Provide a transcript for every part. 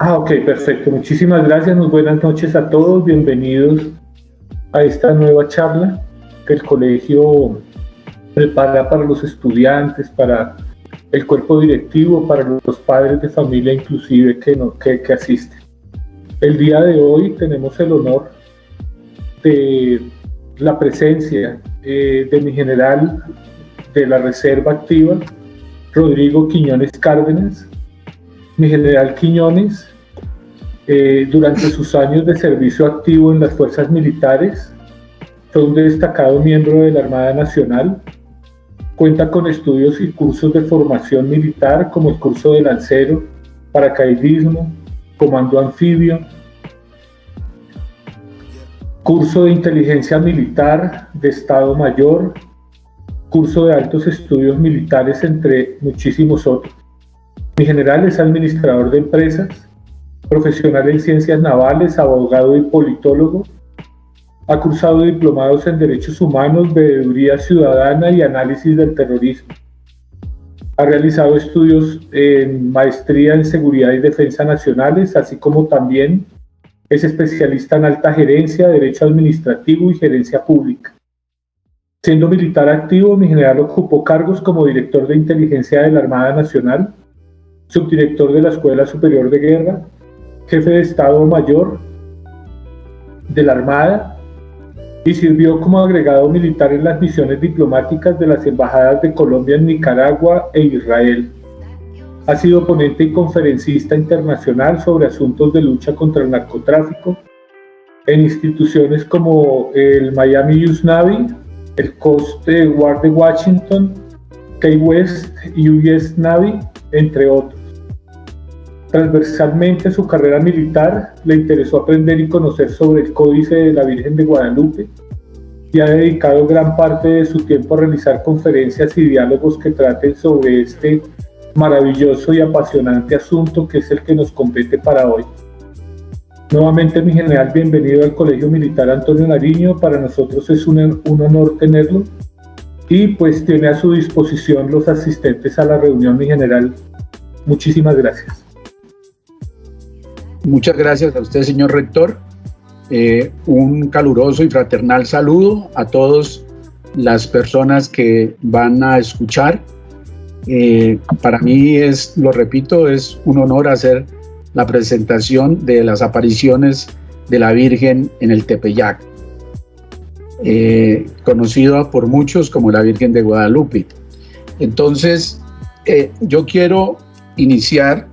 Ok, perfecto. Muchísimas gracias. Muy buenas noches a todos. Bienvenidos a esta nueva charla que el colegio prepara para los estudiantes, para el cuerpo directivo, para los padres de familia inclusive que asisten. El día de hoy tenemos el honor de la presencia de mi general de la Reserva Activa, Rodrigo Quiñones Cárdenas. Mi general Quiñones, durante sus años de servicio activo en las fuerzas militares, fue un destacado miembro de la Armada Nacional. Cuenta con estudios y cursos de formación militar como el curso de lancero, paracaidismo, comando anfibio, curso de inteligencia militar de Estado Mayor, curso de altos estudios militares, entre muchísimos otros. Mi general es administrador de empresas, profesional en ciencias navales, abogado y politólogo. Ha cursado diplomados en Derechos Humanos, Veeduría Ciudadana y Análisis del Terrorismo. Ha realizado estudios en maestría en Seguridad y Defensa Nacionales, así como también es especialista en alta gerencia, derecho administrativo y gerencia pública. Siendo militar activo, mi general ocupó cargos como director de inteligencia de la Armada Nacional, subdirector de la Escuela Superior de Guerra, jefe de Estado Mayor de la Armada y sirvió como agregado militar en las misiones diplomáticas de las embajadas de Colombia en Nicaragua e Israel. Ha sido ponente y conferencista internacional sobre asuntos de lucha contra el narcotráfico en instituciones como el Miami US Navy, el Coast Guard de Washington, Key West US Navy, entre otros. Transversalmente a su carrera militar le interesó aprender y conocer sobre el Códice de la Virgen de Guadalupe y ha dedicado gran parte de su tiempo a realizar conferencias y diálogos que traten sobre este maravilloso y apasionante asunto que es el que nos compete para hoy. Nuevamente, mi general, bienvenido al Colegio Militar Antonio Nariño. Para nosotros es un honor tenerlo y pues tiene a su disposición los asistentes a la reunión, mi general. Muchísimas gracias. Muchas gracias a usted, señor rector. Un caluroso y fraternal saludo a todas las personas que van a escuchar. Para mí lo repito, es un honor hacer la presentación de las apariciones de la Virgen en el Tepeyac, conocida por muchos como la Virgen de Guadalupe. Entonces, yo quiero iniciar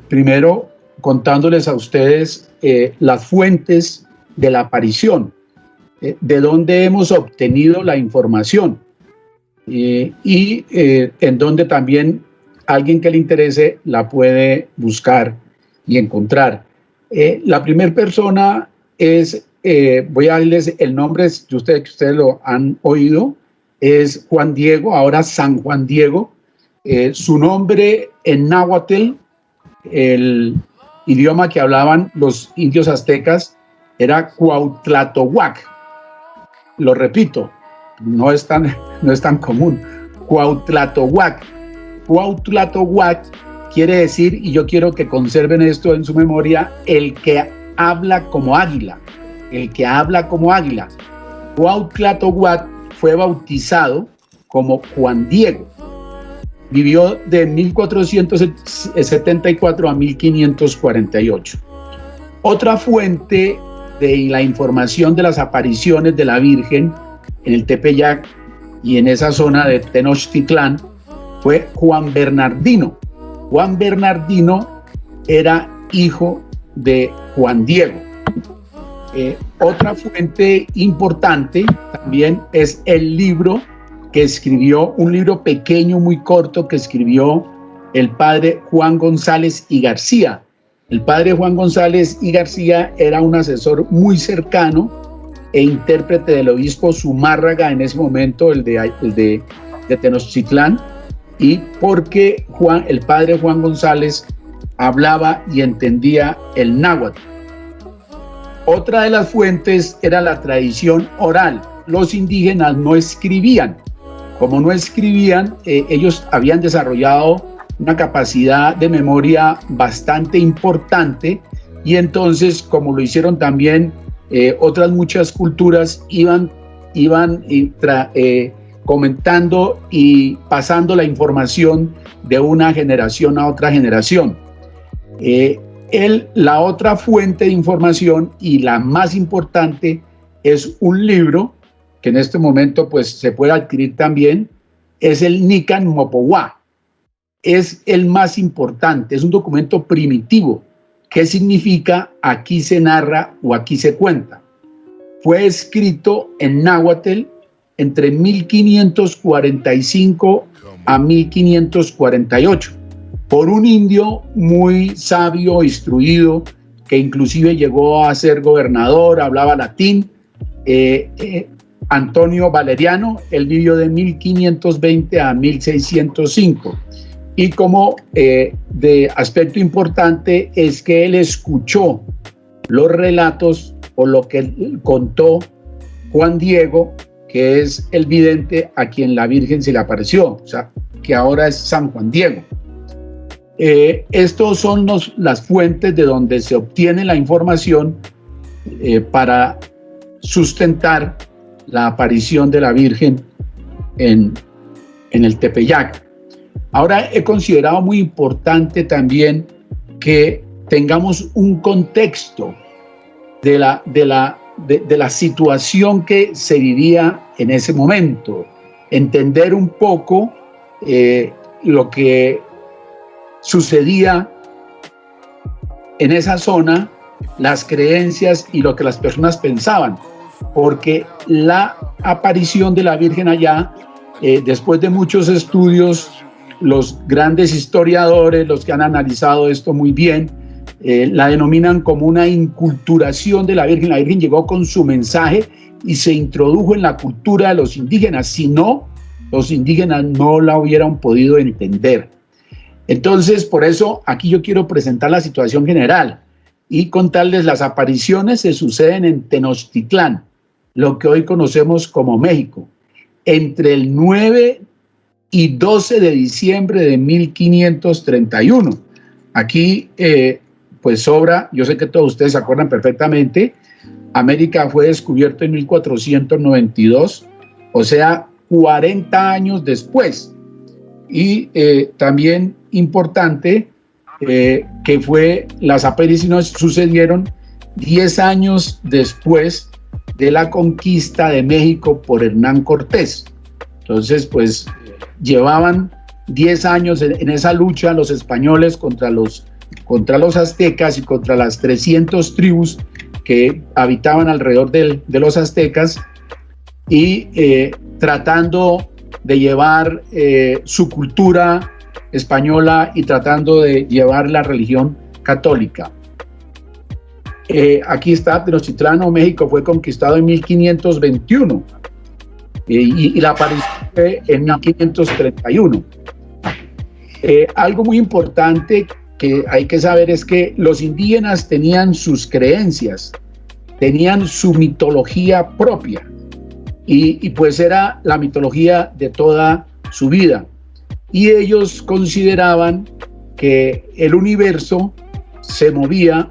primero contándoles a ustedes las fuentes de la aparición, de dónde hemos obtenido la información y en donde también alguien que le interese la puede buscar y encontrar. La primera persona es, voy a darles el nombre, que ustedes lo han oído, es Juan Diego, ahora San Juan Diego. Su nombre en náhuatl, el idioma que hablaban los indios aztecas, era Cuautlatohuac. Lo repito, no es tan común. Cuautlatohuac. Cuautlatohuac quiere decir, y yo quiero que conserven esto en su memoria, el que habla como águila. El que habla como águila. Cuautlatohuac fue bautizado como Juan Diego. Vivió de 1474 a 1548. Otra fuente de la información de las apariciones de la Virgen en el Tepeyac y en esa zona de Tenochtitlán fue Juan Bernardino. Juan Bernardino era hijo de Juan Diego. Otra fuente importante también es el libro que escribió, un libro pequeño, muy corto, que escribió el padre Juan González y García. El padre Juan González y García era un asesor muy cercano e intérprete del obispo Zumárraga en ese momento, el de Tenochtitlán, y porque el padre Juan González hablaba y entendía el náhuatl. Otra de las fuentes era la tradición oral. los indígenas no escribían. Como no escribían, ellos habían desarrollado una capacidad de memoria bastante importante, y entonces, como lo hicieron también otras muchas culturas, iban comentando y pasando la información de una generación a otra generación. La otra fuente de información, y la más importante, es un libro que en este momento pues se puede adquirir también, es el Nican Mopowá. Es el más importante, es un documento primitivo. ¿Qué significa aquí se narra o aquí se cuenta? Fue escrito en náhuatl entre 1545 a 1548 por un indio muy sabio, instruido, que inclusive llegó a ser gobernador, hablaba latín, Antonio Valeriano. Él vivió de 1520 a 1605. Y como de aspecto importante es que él escuchó los relatos o lo que contó Juan Diego, que es el vidente a quien la Virgen se le apareció, o sea, que ahora es San Juan Diego. Estos son las fuentes de donde se obtiene la información para sustentar la aparición de la Virgen en el Tepeyac. Ahora, he considerado muy importante también que tengamos un contexto de la situación que se vivía en ese momento, entender un poco lo que sucedía en esa zona, las creencias y lo que las personas pensaban, porque la aparición de la Virgen allá, después de muchos estudios, los grandes historiadores, los que han analizado esto muy bien, la denominan como una inculturación de la Virgen. La Virgen llegó con su mensaje y se introdujo en la cultura de los indígenas, si no, los indígenas no la hubieran podido entender. Entonces, por eso aquí yo quiero presentar la situación general y contarles: las apariciones se suceden en Tenochtitlán, lo que hoy conocemos como México, entre el 9 y 12 de diciembre de 1531. Aquí, pues sobra, yo sé que todos ustedes se acuerdan perfectamente, América fue descubierto en 1492, o sea, 40 años después. Y también importante que fue, las apariciones sucedieron 10 años después de la conquista de México por Hernán Cortés. Entonces, pues llevaban 10 años en esa lucha los españoles contra los aztecas y contra las 300 tribus que habitaban alrededor de los aztecas, y tratando de llevar su cultura española y tratando de llevar la religión católica. Aquí está Tenochtitlán, México fue conquistado en 1521 y la aparición fue en 1531. Algo muy importante que hay que saber es que los indígenas tenían sus creencias, tenían su mitología propia, y pues era la mitología de toda su vida, y ellos consideraban que el universo se movía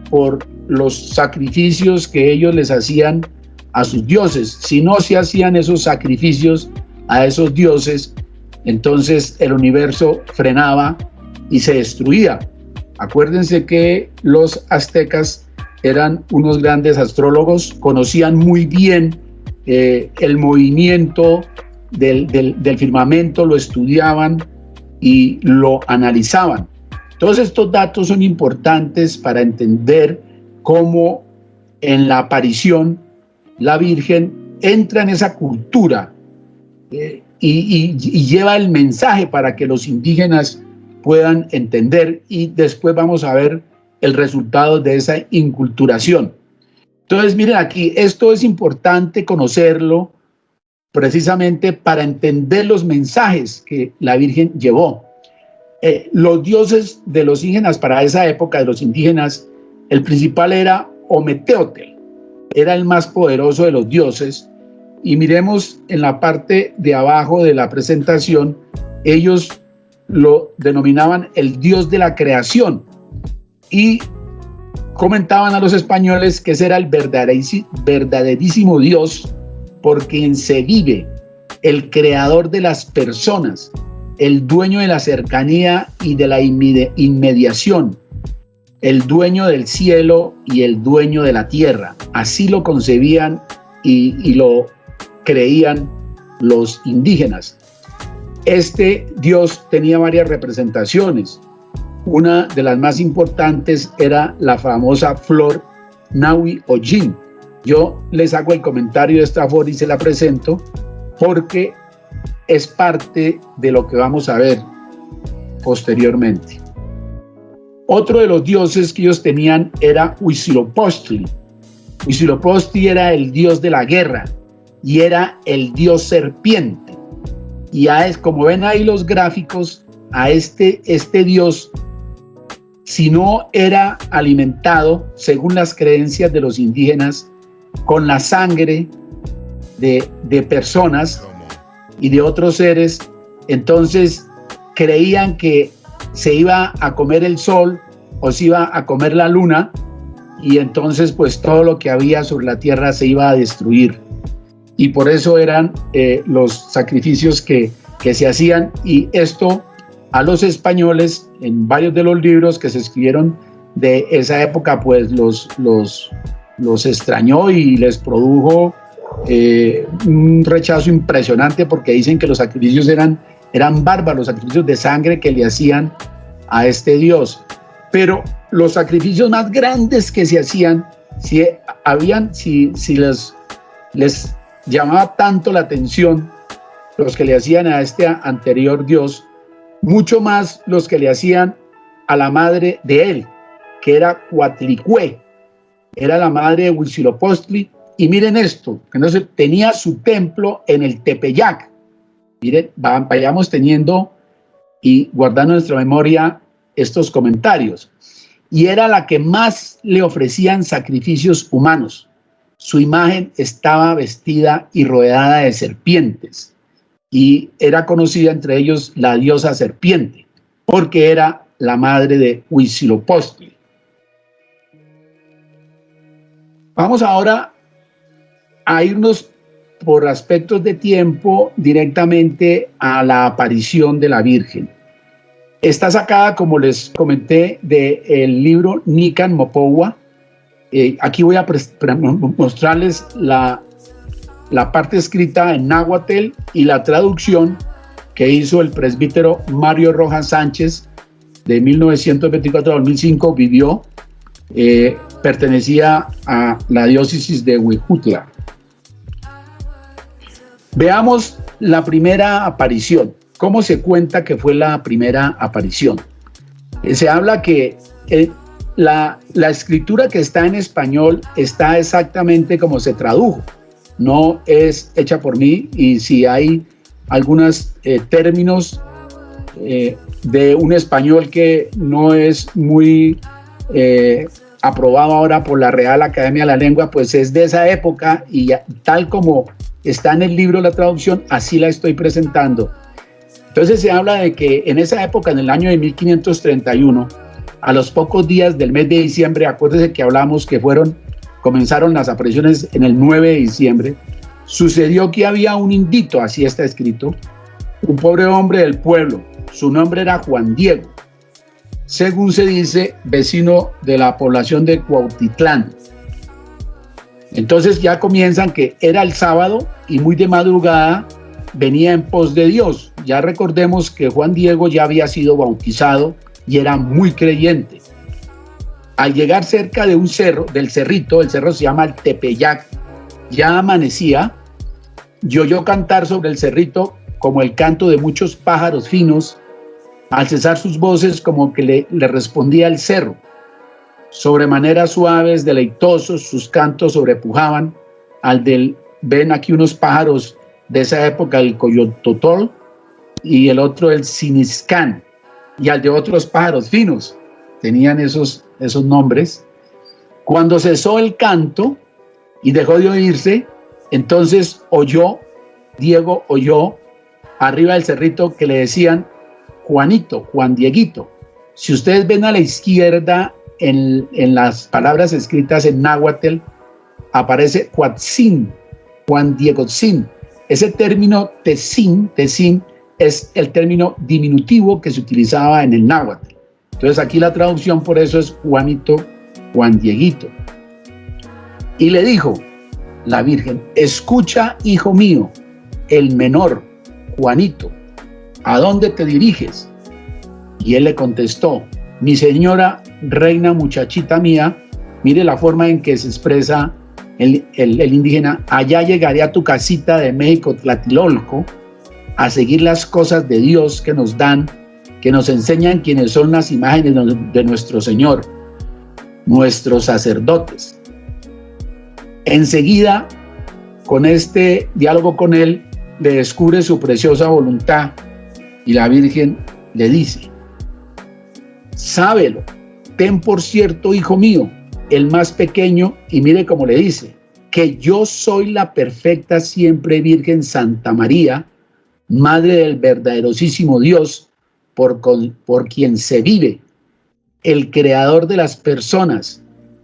por los sacrificios que ellos les hacían a sus dioses. Si no se hacían esos sacrificios a esos dioses, entonces el universo frenaba y se destruía. Acuérdense que los aztecas eran unos grandes astrólogos, conocían muy bien el movimiento del firmamento, lo estudiaban y lo analizaban. Todos estos datos son importantes para entender cómo en la aparición la Virgen entra en esa cultura y lleva el mensaje para que los indígenas puedan entender, y después vamos a ver el resultado de esa inculturación. Entonces, miren aquí, esto es importante conocerlo precisamente para entender los mensajes que la Virgen llevó. Los dioses de los indígenas para esa época, de los indígenas, el principal era Ometeotl, era el más poderoso de los dioses, y miremos en la parte de abajo de la presentación, ellos lo denominaban el Dios de la creación y comentaban a los españoles que ese era el verdaderísimo Dios por quien se vive, el creador de las personas, el dueño de la cercanía y de la inmediación, el dueño del cielo y el dueño de la tierra. Así lo concebían y lo creían los indígenas. Este Dios tenía varias representaciones. Una de las más importantes era la famosa flor Nahui Ojin. Yo les hago el comentario de esta flor y se la presento porque es parte de lo que vamos a ver posteriormente. Otro de los dioses que ellos tenían era Huitzilopochtli. Huitzilopochtli era el dios de la guerra y era el dios serpiente. Y como ven ahí los gráficos, a este dios, si no era alimentado, según las creencias de los indígenas, con la sangre de personas y de otros seres, entonces creían que se iba a comer el sol o se iba a comer la luna, y entonces pues todo lo que había sobre la tierra se iba a destruir. Y por eso eran los sacrificios que se hacían, y esto a los españoles en varios de los libros que se escribieron de esa época pues los extrañó y les produjo un rechazo impresionante, porque dicen que los sacrificios eran bárbaros, sacrificios de sangre que le hacían a este dios. Pero los sacrificios más grandes que se hacían, si les llamaba tanto la atención los que le hacían a este anterior dios, mucho más los que le hacían a la madre de él, que era Coatlicue, era la madre de Huitzilopochtli. Y miren esto, entonces tenía su templo en el Tepeyac. Miren, vayamos teniendo y guardando en nuestra memoria estos comentarios. Y era la que más le ofrecían sacrificios humanos. Su imagen estaba vestida y rodeada de serpientes, y era conocida entre ellos la diosa serpiente, porque era la madre de Huitzilopochtli. Vamos ahora a irnos por aspectos de tiempo directamente a la aparición de la Virgen. Está sacada, como les comenté, del libro Nican Mopowa. Aquí voy a mostrarles la parte escrita en náhuatl y la traducción que hizo el presbítero Mario Rojas Sánchez de 1924 a 2005. Vivió, pertenecía a la diócesis de Huejutla. Veamos la primera aparición. ¿Cómo se cuenta que fue la primera aparición? Se habla que la escritura que está en español está exactamente como se tradujo. No es hecha por mí, y si hay algunos términos de un español que no es muy aprobado ahora por la Real Academia de la Lengua, pues es de esa época, y tal como está en el libro la traducción, así la estoy presentando. Entonces se habla de que en esa época, en el año de 1531, a los pocos días del mes de diciembre, acuérdense que hablamos que comenzaron las apariciones en el 9 de diciembre, sucedió que había un indito, así está escrito, un pobre hombre del pueblo, su nombre era Juan Diego, según se dice, vecino de la población de Cuautitlán. Entonces ya comienzan que era el sábado y muy de madrugada venía en pos de Dios. Ya recordemos que Juan Diego ya había sido bautizado y era muy creyente. Al llegar cerca de un cerro, del cerrito, el cerro se llama el Tepeyac, ya amanecía, y oyó cantar sobre el cerrito como el canto de muchos pájaros finos, al cesar sus voces como que le respondía el cerro. Sobremanera suaves, deleitosos, sus cantos sobrepujaban al ven aquí unos pájaros de esa época, el coyototol y el otro el siniscán, y al de otros pájaros finos, tenían esos nombres. Cuando cesó el canto y dejó de oírse, Entonces Diego oyó arriba del cerrito que le decían Juanito, Juan Dieguito. Si ustedes ven a la izquierda en las palabras escritas en náhuatl, aparece Huatzin, Juan Diegotzin. Ese término Tezin es el término diminutivo que se utilizaba en el náhuatl. Entonces aquí la traducción por eso es Juanito, Juan Dieguito. Y le dijo la Virgen: escucha, hijo mío, el menor, Juanito, ¿a dónde te diriges? Y él le contestó: mi señora, reina, muchachita mía, mire la forma en que se expresa el indígena, allá llegaré a tu casita de México, Tlatelolco, a seguir las cosas de Dios que nos dan, que nos enseñan quienes son las imágenes de nuestro Señor, nuestros sacerdotes. Enseguida, con este diálogo con él, le descubre su preciosa voluntad y la Virgen le dice: sábelo, ten por cierto, hijo mío, el más pequeño, y mire cómo le dice, que yo soy la perfecta siempre Virgen Santa María, Madre del verdaderosísimo Dios, por quien se vive, el creador de las personas,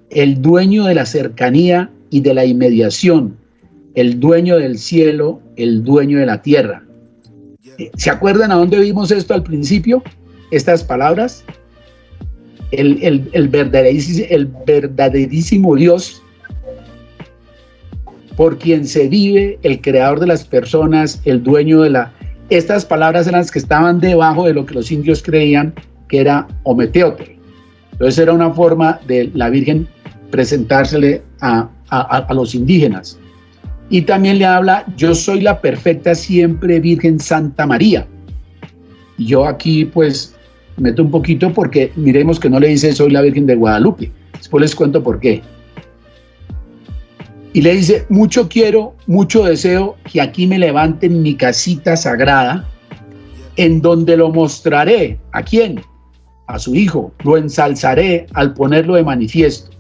el dueño de la cercanía y de la inmediación, el dueño del cielo, el dueño de la tierra. ¿Se acuerdan a dónde vimos esto al principio? Estas palabras. El verdaderísimo Dios, por quien se vive, el creador de las personas, el dueño de la... Estas palabras eran las que estaban debajo de lo que los indios creían que era Ometeotl. Entonces era una forma de la Virgen presentársele a los indígenas. Y también le habla: yo soy la perfecta siempre Virgen Santa María. Y yo aquí pues meto un poquito porque miremos que no le dice soy la Virgen de Guadalupe. Después les cuento por qué. Y le dice: mucho quiero, mucho deseo que aquí me levanten mi casita sagrada, en donde lo mostraré. ¿A quién? A su hijo. Lo ensalzaré al ponerlo de manifiesto.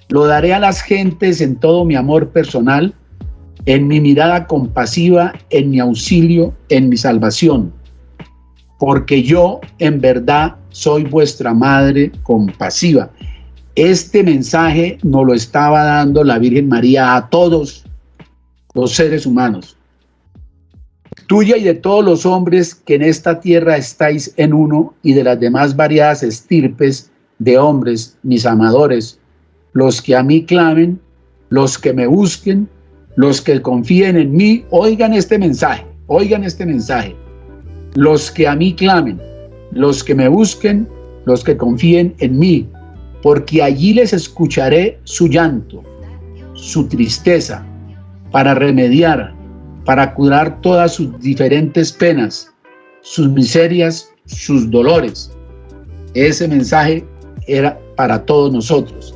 Lo daré a las gentes en todo mi amor personal, en mi mirada compasiva, en mi auxilio, en mi salvación. Porque yo en verdad soy vuestra madre compasiva. Este mensaje nos lo estaba dando la Virgen María a todos los seres humanos. Tuya y de todos los hombres que en esta tierra estáis en uno, y de las demás variadas estirpes de hombres, mis amadores, los que a mí clamen, los que me busquen, los que confíen en mí. Oigan este mensaje, oigan este mensaje. Los que a mí clamen, los que me busquen, los que confíen en mí, porque allí les escucharé su llanto, su tristeza, para remediar, para curar todas sus diferentes penas, sus miserias, sus dolores. Ese mensaje era para todos nosotros.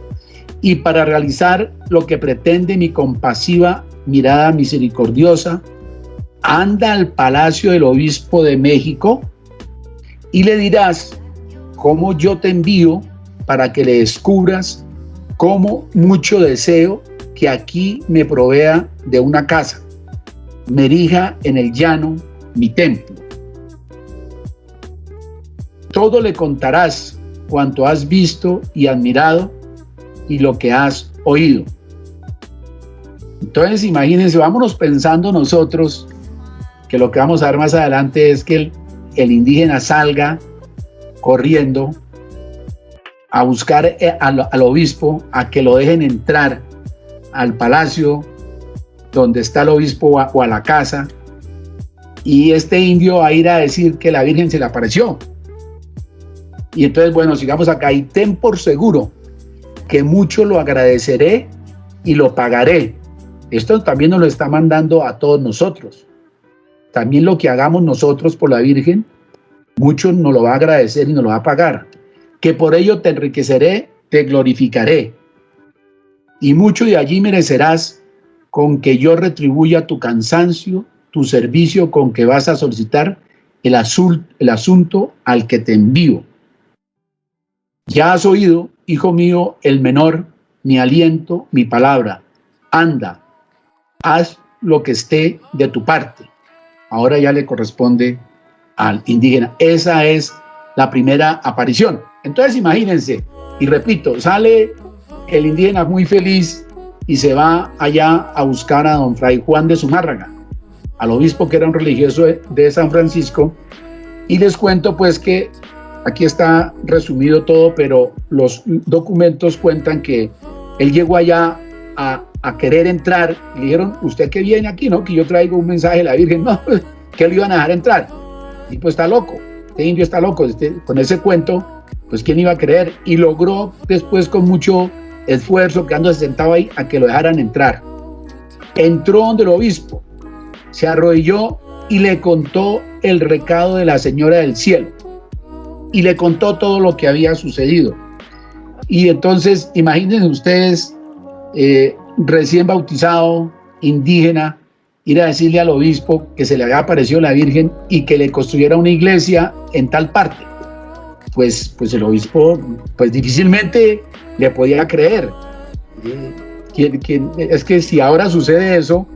Y para realizar lo que pretende mi compasiva mirada misericordiosa, anda al palacio del obispo de México y le dirás cómo yo te envío para que le descubras cómo mucho deseo que aquí me provea de una casa, me erija en el llano mi templo. Todo le contarás cuanto has visto y admirado y lo que has oído. Entonces imagínense, vámonos pensando nosotros que lo que vamos a ver más adelante es que el indígena salga corriendo a buscar al obispo, a que lo dejen entrar al palacio donde está el obispo o a la casa, y este indio va a ir a decir que la Virgen se le apareció. Y entonces, bueno, sigamos acá. Y ten por seguro que mucho lo agradeceré y lo pagaré. Esto también nos lo está mandando a todos nosotros. También lo que hagamos nosotros por la Virgen, mucho nos lo va a agradecer y nos lo va a pagar. Que por ello te enriqueceré, te glorificaré. Y mucho de allí merecerás, con que yo retribuya tu cansancio, tu servicio con que vas a solicitar el asunto al que te envío. Ya has oído, hijo mío, el menor, mi aliento, mi palabra. Anda, haz lo que esté de tu parte. Ahora ya le corresponde al indígena. Esa es la primera aparición. Entonces imagínense, y repito, sale el indígena muy feliz y se va allá a buscar a don Fray Juan de Zumárraga, al obispo que era un religioso de San Francisco, y les cuento pues que aquí está resumido todo, pero los documentos cuentan que él llegó allá a querer entrar. Le dijeron, ¿usted qué viene aquí? No, que yo traigo un mensaje de la Virgen. No, que lo iban a dejar entrar. Y pues está loco, este indio está loco. Con ese cuento, pues quién iba a creer. Y logró después con mucho esfuerzo, quedándose sentado ahí, a que lo dejaran entrar. Entró donde el obispo, se arrodilló y le contó el recado de la Señora del Cielo. Y le contó todo lo que había sucedido. Y entonces, imagínense ustedes, recién bautizado, indígena, ir a decirle al obispo que se le había aparecido la Virgen y que le construyera una iglesia en tal parte. Pues el obispo, pues difícilmente le podía creer. Es que si ahora sucede eso,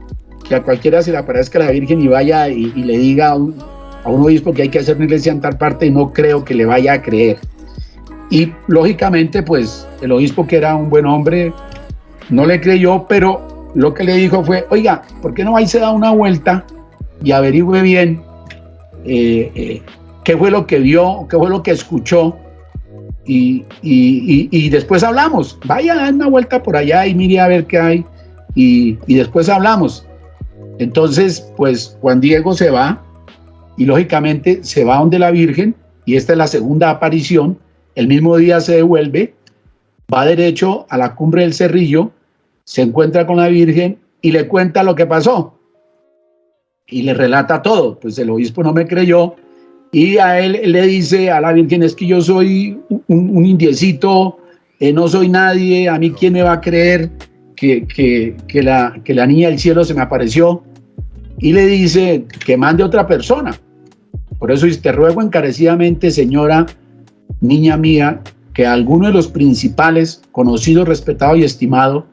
que a cualquiera se le aparezca la Virgen y vaya y le diga a un obispo que hay que hacer una iglesia en tal parte, no creo que le vaya a creer. Y lógicamente, pues el obispo, que era un buen hombre, no le creyó, pero lo que le dijo fue, oiga, ¿por qué no va y se da una vuelta y averigüe bien qué fue lo que vio, qué fue lo que escuchó, y después hablamos? Vaya a dar una vuelta por allá y mire a ver qué hay, y después hablamos. Entonces, pues Juan Diego se va, y lógicamente se va donde la Virgen, y esta es la segunda aparición. El mismo día se devuelve, va derecho a la cumbre del Cerrillo, se encuentra con la Virgen y le cuenta lo que pasó. Y le relata todo. Pues el obispo no me creyó, y a él le dice a la Virgen, es que yo soy un indiecito, no soy nadie, a mí quién me va a creer que la niña del cielo se me apareció. Y le dice que mande otra persona. Por eso dice, te ruego encarecidamente, señora, niña mía, que a alguno de los principales, conocido, respetado y estimado,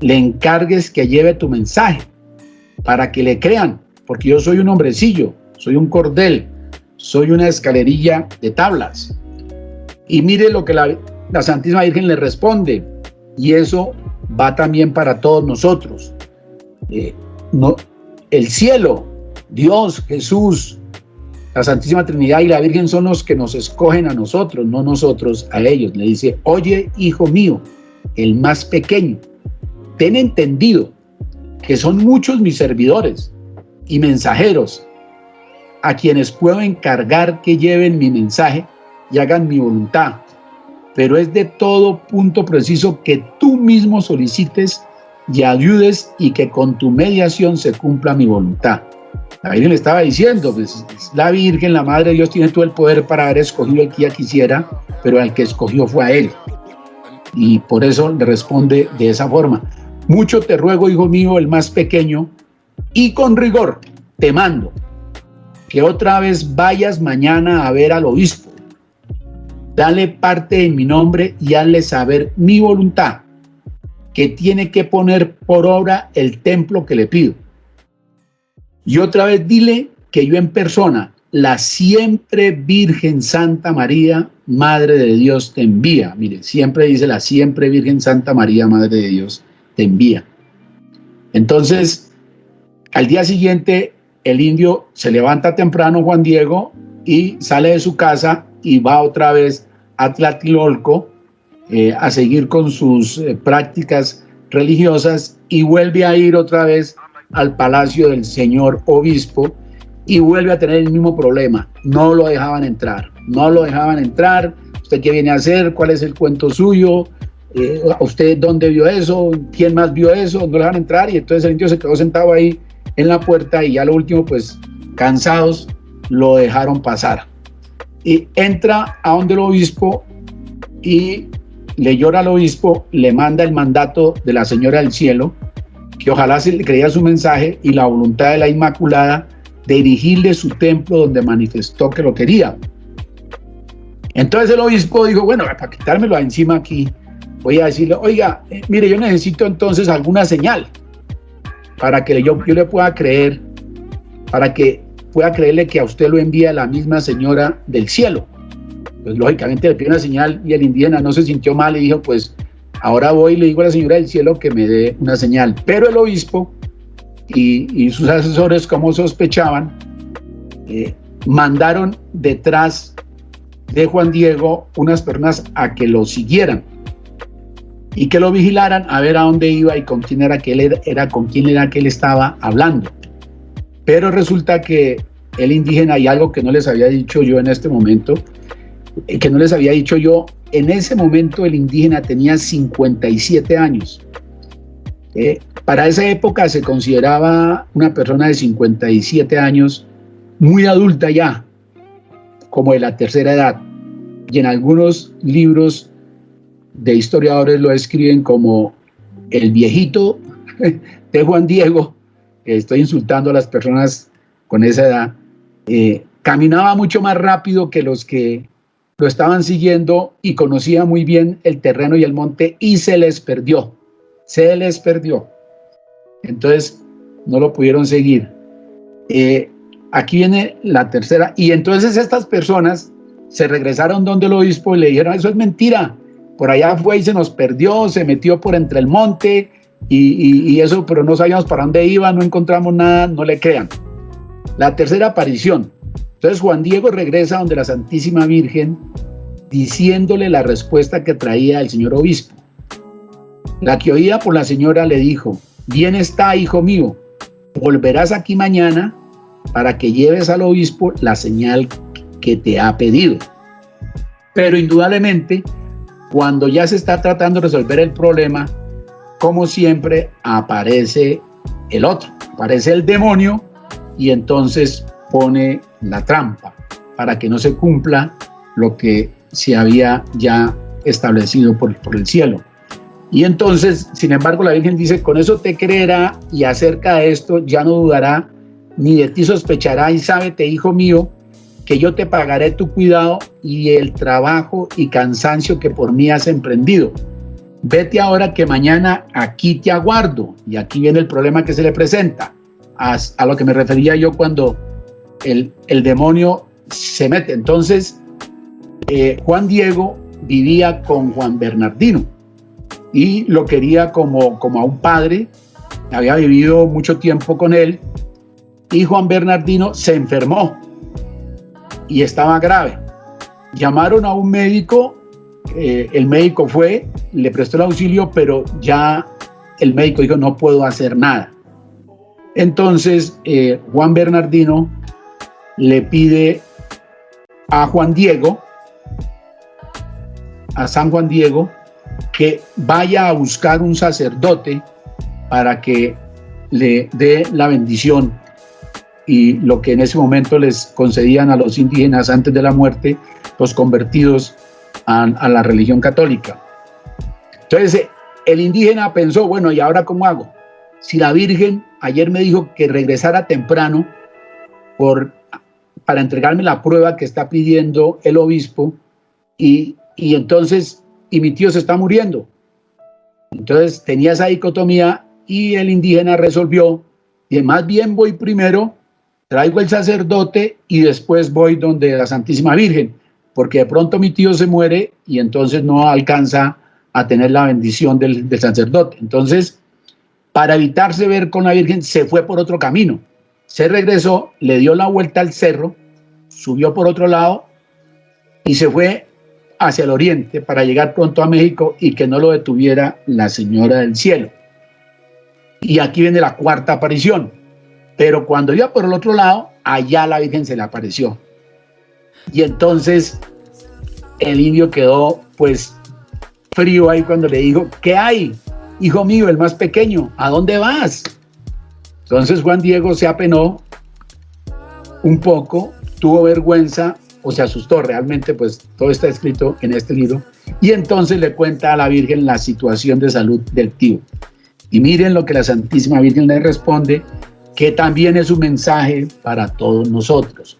le encargues que lleve tu mensaje, para que le crean, porque yo soy un hombrecillo, soy un cordel, soy una escalerilla de tablas. Y mire lo que la Santísima Virgen le responde, y eso va también para todos nosotros. El cielo, Dios, Jesús, la Santísima Trinidad y la Virgen son los que nos escogen a nosotros, no nosotros a ellos. Le dice, oye, hijo mío, el más pequeño, ten entendido que son muchos mis servidores y mensajeros a quienes puedo encargar que lleven mi mensaje y hagan mi voluntad, pero es de todo punto preciso que tú mismo solicites y ayudes, y que con tu mediación se cumpla mi voluntad. La Virgen le estaba diciendo, pues la Virgen, la Madre de Dios, tiene todo el poder para haber escogido el que ella quisiera, pero al que escogió fue a él. Y por eso le responde de esa forma. Mucho te ruego, hijo mío, el más pequeño, y con rigor te mando que otra vez vayas mañana a ver al obispo. Dale parte en mi nombre y hazle saber mi voluntad, que tiene que poner por obra el templo que le pido. Y otra vez dile que yo en persona, la siempre Virgen Santa María, Madre de Dios, te envía. Mire, siempre dice la siempre Virgen Santa María, Madre de Dios, te envía. Entonces, al día siguiente, el indio se levanta temprano, Juan Diego, y sale de su casa y va otra vez a Tlatelolco a seguir con sus prácticas religiosas, y vuelve a ir otra vez al palacio del señor obispo, y vuelve a tener el mismo problema. No lo dejaban entrar, no lo dejaban entrar. ¿Usted qué viene a hacer? ¿Cuál es el cuento suyo? ¿Usted dónde vio eso? ¿Quién más vio eso? No lo dejaban entrar, y entonces el indio se quedó sentado ahí en la puerta, y ya lo último, pues cansados, lo dejaron pasar. Y entra a donde el obispo y le llora al obispo, le manda el mandato de la Señora del Cielo, que ojalá se le creyera su mensaje, y la voluntad de la Inmaculada de dirigirle su templo donde manifestó que lo quería. Entonces el obispo dijo, bueno, para quitármelo encima aquí, voy a decirle, oiga, mire, yo necesito entonces alguna señal. para que yo le pueda creer, para que pueda creerle que a usted lo envía la misma señora del cielo. Pues lógicamente le pidió una señal y el indígena no se sintió mal y dijo, pues ahora voy y le digo a la señora del cielo que me dé una señal. Pero el obispo y sus asesores, como sospechaban, mandaron detrás de Juan Diego unas personas a que lo siguieran y que lo vigilaran a ver a dónde iba y con quién era que él estaba hablando. Pero resulta que el indígena, y algo que no les había dicho yo en este momento, en ese momento el indígena tenía 57 años. Para esa época se consideraba una persona de 57 años muy adulta ya, como de la tercera edad. Y en algunos libros de historiadores lo describen como el viejito de Juan Diego. Estoy insultando a las personas con esa edad. Caminaba mucho más rápido que los que lo estaban siguiendo y conocía muy bien el terreno y el monte y se les perdió. Entonces no lo pudieron seguir. Aquí viene la tercera. Y entonces estas personas se regresaron donde el obispo y le dijeron, eso es mentira. Por allá fue y se nos perdió, se metió por entre el monte y eso, pero no sabíamos para dónde iba, no encontramos nada, no le crean. La tercera aparición. Entonces Juan Diego regresa donde la Santísima Virgen diciéndole la respuesta que traía el señor obispo. La que oía por la señora le dijo, bien está, hijo mío, volverás aquí mañana para que lleves al obispo la señal que te ha pedido. Pero indudablemente, cuando ya se está tratando de resolver el problema, como siempre, aparece el otro, aparece el demonio y entonces pone la trampa para que no se cumpla lo que se había ya establecido por el cielo. Y entonces, sin embargo, la Virgen dice, con eso te creerá y acerca de esto ya no dudará, ni de ti sospechará y sábete, hijo mío, que yo te pagaré tu cuidado y el trabajo y cansancio que por mí has emprendido. Vete ahora que mañana aquí te aguardo. Y aquí viene el problema que se le presenta, a lo que me refería yo cuando el demonio se mete. Entonces, Juan Diego vivía con Juan Bernardino y lo quería como a un padre, había vivido mucho tiempo con él, y Juan Bernardino se enfermó y estaba grave. Llamaron a un médico, el médico fue, le prestó el auxilio, pero ya el médico dijo, no puedo hacer nada. Entonces, Juan Bernardino le pide a Juan Diego, a San Juan Diego, que vaya a buscar un sacerdote para que le dé la bendición y lo que en ese momento les concedían a los indígenas antes de la muerte, los convertidos a la religión católica. Entonces el indígena pensó, bueno, ¿y ahora cómo hago? Si la Virgen ayer me dijo que regresara temprano para entregarme la prueba que está pidiendo el obispo y entonces mi tío se está muriendo. Entonces tenía esa dicotomía y el indígena resolvió, y más bien voy primero, traigo el sacerdote y después voy donde la Santísima Virgen, porque de pronto mi tío se muere y entonces no alcanza a tener la bendición del sacerdote. Entonces, para evitarse ver con la Virgen, se fue por otro camino. Se regresó, le dio la vuelta al cerro, subió por otro lado y se fue hacia el oriente para llegar pronto a México y que no lo detuviera la Señora del Cielo. Y aquí viene la cuarta aparición. Pero cuando iba por el otro lado, allá la Virgen se le apareció. Y entonces el indio quedó pues frío ahí cuando le dijo, ¿qué hay? Hijo mío, el más pequeño, ¿a dónde vas? Entonces Juan Diego se apenó un poco, tuvo vergüenza o se asustó. Realmente pues todo está escrito en este libro. Y entonces le cuenta a la Virgen la situación de salud del tío. Y miren lo que la Santísima Virgen le responde, que también es un mensaje para todos nosotros.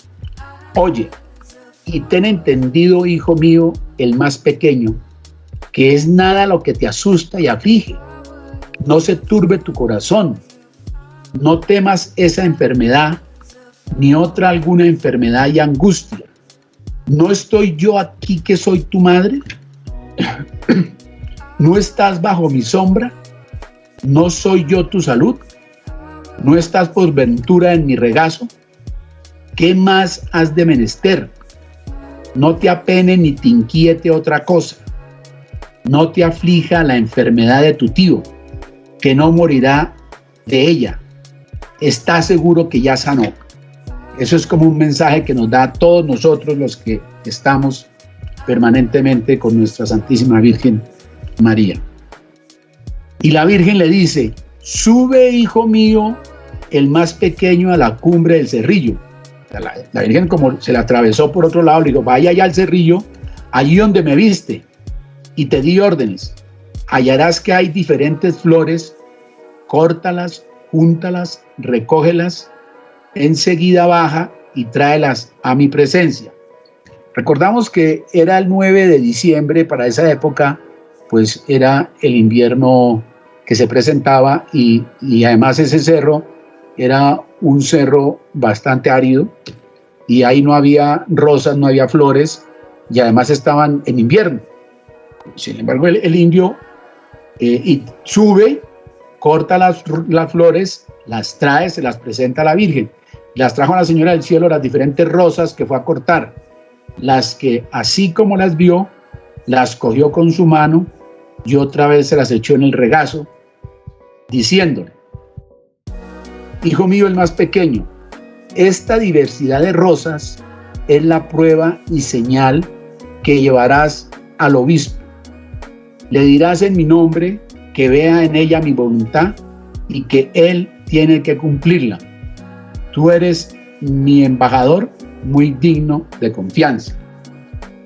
Oye, y ten entendido, hijo mío, el más pequeño, que es nada lo que te asusta y aflige. No se turbe tu corazón, no temas esa enfermedad, ni otra alguna enfermedad y angustia. ¿No estoy yo aquí que soy tu madre? ¿No estás bajo mi sombra? ¿No soy yo tu salud? ¿No estás por ventura en mi regazo? ¿Qué más has de menester? No te apene ni te inquiete otra cosa. No te aflija la enfermedad de tu tío, que no morirá de ella. Está seguro que ya sanó. Eso es como un mensaje que nos da a todos nosotros los que estamos permanentemente con nuestra Santísima Virgen María. Y la Virgen le dice: sube, hijo mío, el más pequeño, a la cumbre del cerrillo. La Virgen, como se la atravesó por otro lado, le dijo: vaya allá al cerrillo, allí donde me viste, y te di órdenes. Hallarás que hay diferentes flores, córtalas, júntalas, recógelas, enseguida baja y tráelas a mi presencia. Recordamos que era el 9 de diciembre, para esa época, pues era el invierno que se presentaba y además ese cerro era un cerro bastante árido y ahí no había rosas, no había flores y además estaban en invierno. Sin embargo, el indio y sube, corta las flores, las trae, se las presenta a la Virgen. Las trajo a la Señora del Cielo, las diferentes rosas que fue a cortar, las que así como las vio, las cogió con su mano y otra vez se las echó en el regazo, diciéndole: hijo mío, el más pequeño, esta diversidad de rosas es la prueba y señal que llevarás al obispo. Le dirás en mi nombre que vea en ella mi voluntad y que él tiene que cumplirla. Tú eres mi embajador, muy digno de confianza.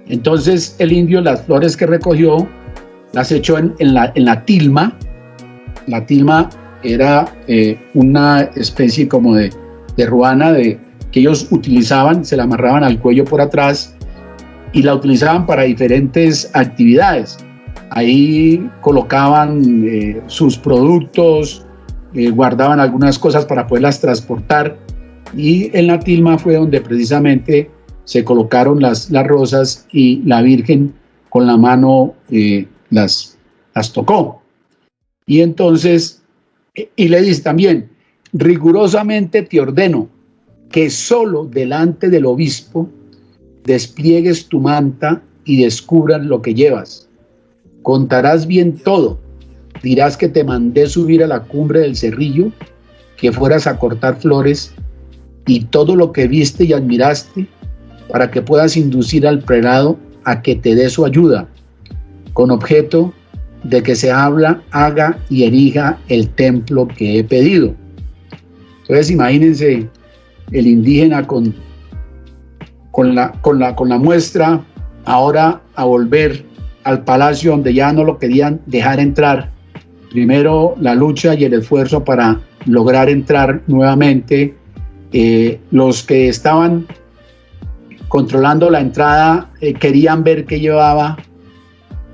Entonces el indio las flores que recogió las echó en la tilma. La tilma era una especie como de ruana que ellos utilizaban, se la amarraban al cuello por atrás y la utilizaban para diferentes actividades. Ahí colocaban sus productos, guardaban algunas cosas para poderlas transportar, y en la tilma fue donde precisamente se colocaron las rosas y la Virgen con la mano las tocó. Y entonces, y le dice también: rigurosamente te ordeno que solo delante del obispo despliegues tu manta y descubras lo que llevas. Contarás bien todo. Dirás que te mandé subir a la cumbre del cerrillo, que fueras a cortar flores y todo lo que viste y admiraste, para que puedas inducir al prelado a que te dé su ayuda, con objeto de que se haga y erija el templo que he pedido. Entonces imagínense el indígena con la muestra, ahora a volver al palacio donde ya no lo querían dejar entrar. Primero la lucha y el esfuerzo para lograr entrar nuevamente. Los que estaban controlando la entrada querían ver qué llevaba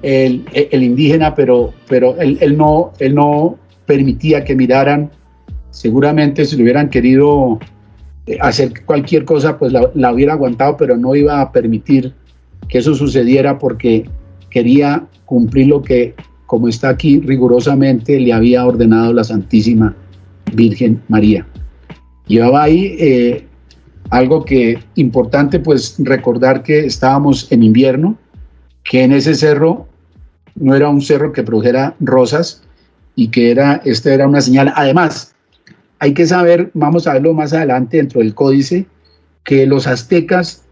el indígena, pero él no permitía que miraran. Seguramente si le hubieran querido hacer cualquier cosa, pues la hubiera aguantado, pero no iba a permitir que eso sucediera, porque quería cumplir lo que, como está aquí, rigurosamente le había ordenado la Santísima Virgen María. Llevaba ahí algo que importante, pues recordar que estábamos en invierno, que en ese cerro no era un cerro que produjera rosas y que esta era una señal. Además, hay que saber, vamos a verlo más adelante dentro del códice, que los aztecas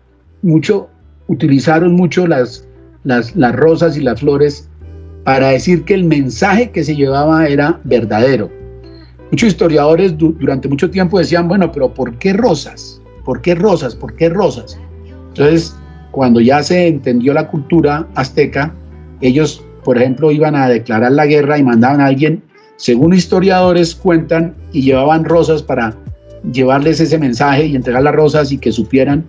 utilizaron mucho las rosas y las flores para decir que el mensaje que se llevaba era verdadero. Muchos historiadores durante mucho tiempo decían: bueno, pero ¿por qué rosas? ¿Por qué rosas? ¿Por qué rosas? Entonces, cuando ya se entendió la cultura azteca, ellos, por ejemplo, iban a declarar la guerra y mandaban a alguien, según historiadores cuentan, y llevaban rosas para llevarles ese mensaje y entregar las rosas y que supieran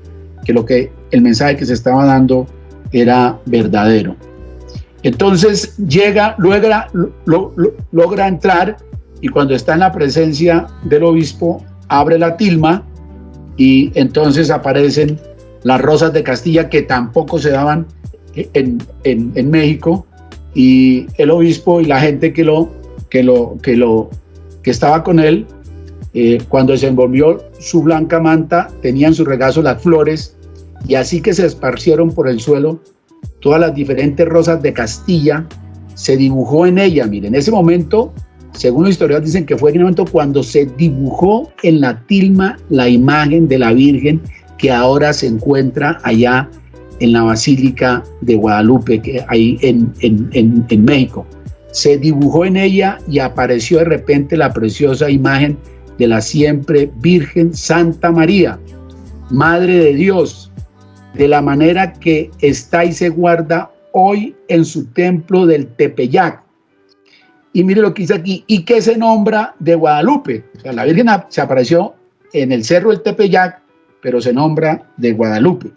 que el mensaje que se estaba dando era verdadero. Entonces logra entrar y cuando está en la presencia del obispo, abre la tilma y entonces aparecen las rosas de Castilla, que tampoco se daban en México, y el obispo y la gente que estaba con él, cuando se envolvió su blanca manta, tenía en su regazo las flores, y así que se esparcieron por el suelo todas las diferentes rosas de Castilla, se dibujó en ella. Miren, en ese momento, según los historiadores dicen que fue en el momento cuando se dibujó en la tilma la imagen de la Virgen que ahora se encuentra allá en la Basílica de Guadalupe, que ahí en México. Se dibujó en ella y apareció de repente la preciosa imagen de la siempre Virgen Santa María, Madre de Dios, de la manera que está y se guarda hoy en su templo del Tepeyac. Y mire lo que dice aquí, y que se nombra de Guadalupe. O sea, la Virgen se apareció en el cerro del Tepeyac, pero se nombra de Guadalupe.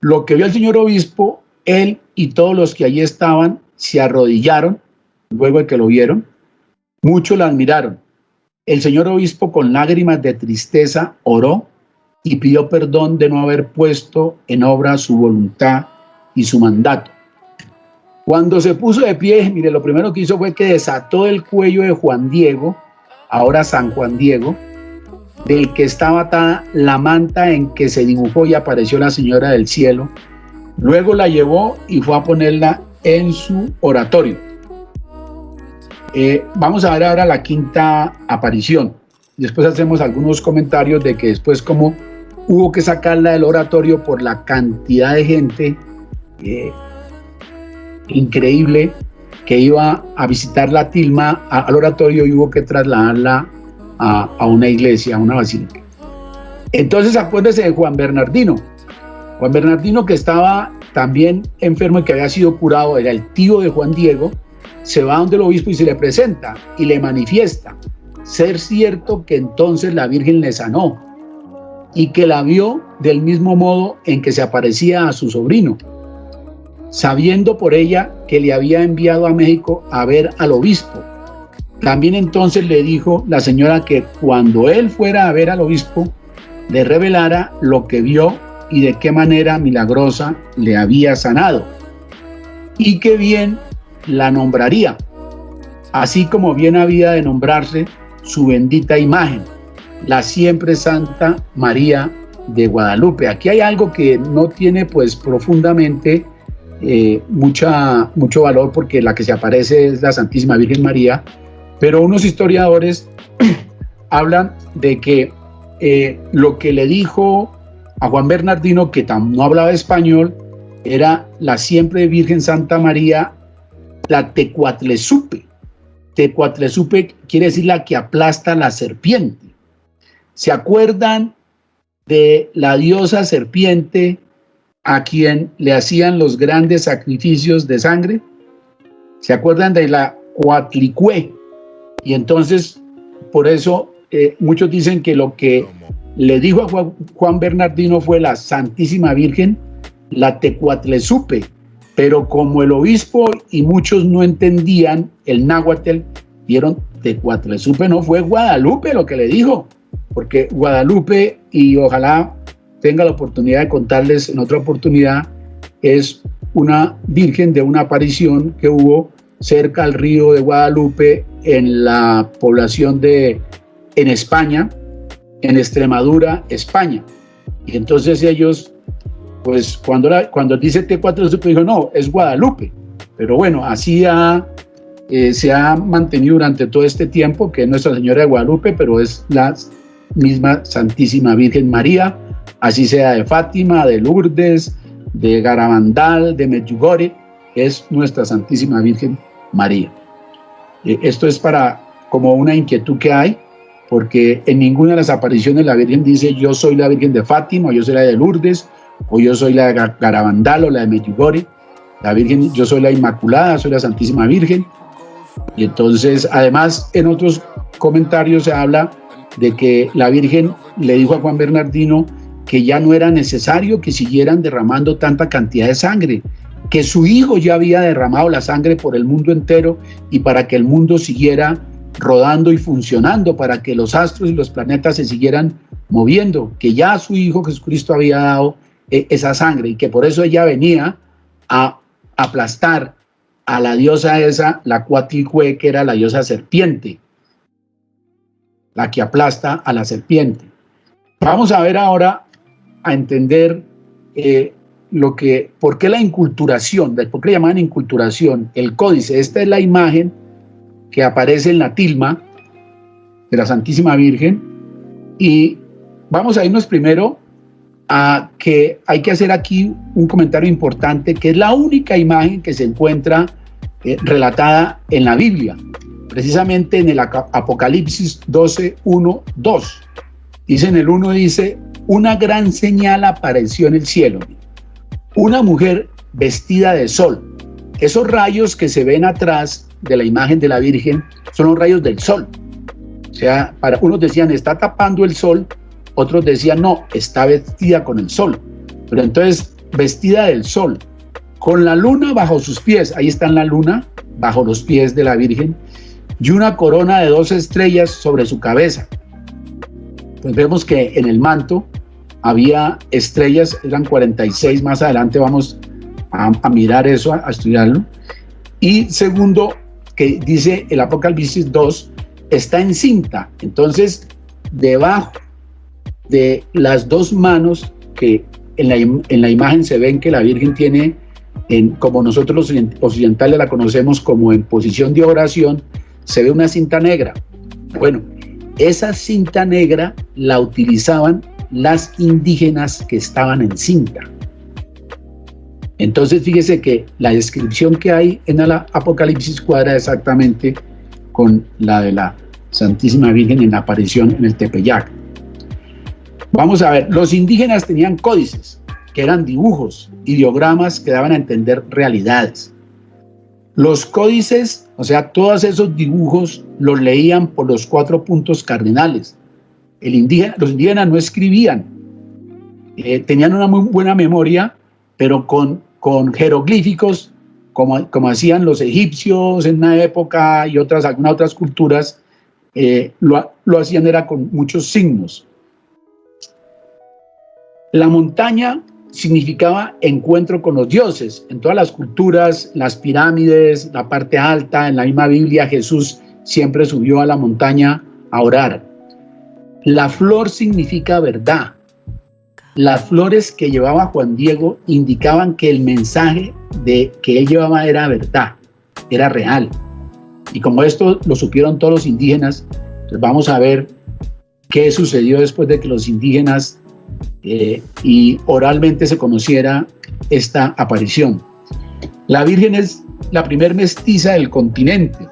Lo que vio el señor obispo, él y todos los que allí estaban se arrodillaron luego de que lo vieron. Muchos la admiraron. El señor obispo, con lágrimas de tristeza, oró y pidió perdón de no haber puesto en obra su voluntad y su mandato. Cuando se puso de pie, mire, lo primero que hizo fue que desató el cuello de Juan Diego, ahora San Juan Diego, del que estaba atada la manta en que se dibujó y apareció la Señora del Cielo. Luego la llevó y fue a ponerla en su oratorio. Vamos a ver ahora la quinta aparición. Después hacemos algunos comentarios de que después cómo hubo que sacarla del oratorio por la cantidad de gente increíble que iba a visitar la tilma al oratorio, y hubo que trasladarla a una iglesia, a una basílica. Entonces acuérdese de Juan Bernardino. Juan Bernardino, que estaba también enfermo y que había sido curado, era el tío de Juan Diego. Se va donde el obispo y se le presenta y le manifiesta ser cierto que entonces la Virgen le sanó y que la vio del mismo modo en que se aparecía a su sobrino, sabiendo por ella que le había enviado a México a ver al obispo. También entonces le dijo la señora que cuando él fuera a ver al obispo, le revelara lo que vio y de qué manera milagrosa le había sanado, y que bien la nombraría, así como bien había de nombrarse su bendita imagen, la siempre Santa María de Guadalupe. Aquí hay algo que no tiene pues profundamente mucho valor, porque la que se aparece es la Santísima Virgen María, pero unos historiadores hablan de que lo que le dijo a Juan Bernardino, que no hablaba español, era la siempre Virgen Santa María, la Tecuatlesupe. Tecuatlesupe quiere decir la que aplasta la serpiente. ¿Se acuerdan de la diosa serpiente a quien le hacían los grandes sacrificios de sangre? ¿Se acuerdan de la Coatlicue? Y entonces, por eso muchos dicen que lo que le dijo a Juan Bernardino fue la Santísima Virgen, la Tecuatlesupe. Pero como el obispo y muchos no entendían el náhuatl, vieron Tecuatlesupe, no fue Guadalupe lo que le dijo, porque Guadalupe, y ojalá tenga la oportunidad de contarles en otra oportunidad, es una virgen de una aparición que hubo cerca al río de Guadalupe, en la población en España, en Extremadura, España. Y entonces ellos, pues cuando dice Tecuatlesupe, dijo no, es Guadalupe. Pero bueno, así se ha mantenido durante todo este tiempo, que es Nuestra Señora de Guadalupe, pero es la misma Santísima Virgen María, así sea de Fátima, de Lourdes, de Garabandal, de Medjugorje, es Nuestra Santísima Virgen María. Esto es como una inquietud que hay, porque en ninguna de las apariciones la Virgen dice yo soy la Virgen de Fátima, o yo soy la de Lourdes, o yo soy la de Garabandal o la de Medjugorje. La Virgen, yo soy la Inmaculada, soy la Santísima Virgen. Y entonces, además, en otros comentarios se habla de que la Virgen le dijo a Juan Bernardino que ya no era necesario que siguieran derramando tanta cantidad de sangre, que su Hijo ya había derramado la sangre por el mundo entero y para que el mundo siguiera rodando y funcionando, para que los astros y los planetas se siguieran moviendo, que ya su Hijo Jesucristo había dado esa sangre y que por eso ella venía a aplastar a la diosa esa, la Cuatlicue, que era la diosa serpiente, la que aplasta a la serpiente. Vamos a ver ahora, a entender por qué la inculturación, por qué le llaman inculturación, el códice. Esta es la imagen que aparece en la tilma de la Santísima Virgen, y vamos a irnos primero a que hay que hacer aquí un comentario importante, que es la única imagen que se encuentra relatada en la Biblia, precisamente en el Apocalipsis 12, 1, 2. Dice en el 1, dice, una gran señal apareció en el cielo, una mujer vestida de sol. Esos rayos que se ven atrás de la imagen de la Virgen son los rayos del sol. O sea, para unos decían, está tapando el sol, otros decían, no, está vestida con el sol. Pero entonces, vestida del sol, con la luna bajo sus pies, ahí está la luna bajo los pies de la Virgen, y una corona de 12 estrellas sobre su cabeza. Pues vemos que en el manto había estrellas, eran 46, más adelante vamos a mirar eso, a estudiarlo. Y segundo, que dice el Apocalipsis 2, está encinta. Entonces, debajo de las dos manos que en la imagen se ven que la Virgen tiene, como nosotros los occidentales la conocemos como en posición de oración, se ve una cinta negra. Bueno, esa cinta negra la utilizaban las indígenas que estaban en cinta. Entonces fíjese que la descripción que hay en el Apocalipsis cuadra exactamente con la de la Santísima Virgen en la aparición en el Tepeyac. Vamos a ver, los indígenas tenían códices, que eran dibujos, ideogramas que daban a entender realidades. Los códices, o sea, todos esos dibujos los leían por los 4 puntos cardinales. Los indígenas no escribían, tenían una muy buena memoria, pero con jeroglíficos, como hacían los egipcios en una época y algunas otras culturas, lo hacían era con muchos signos. La montaña significaba encuentro con los dioses. En todas las culturas, las pirámides, la parte alta, en la misma Biblia, Jesús siempre subió a la montaña a orar. La flor significa verdad. Las flores que llevaba Juan Diego indicaban que el mensaje que él llevaba era verdad, era real. Y como esto lo supieron todos los indígenas, pues vamos a ver qué sucedió después de que los indígenas y oralmente se conociera esta aparición. La Virgen es la primer mestiza del continente,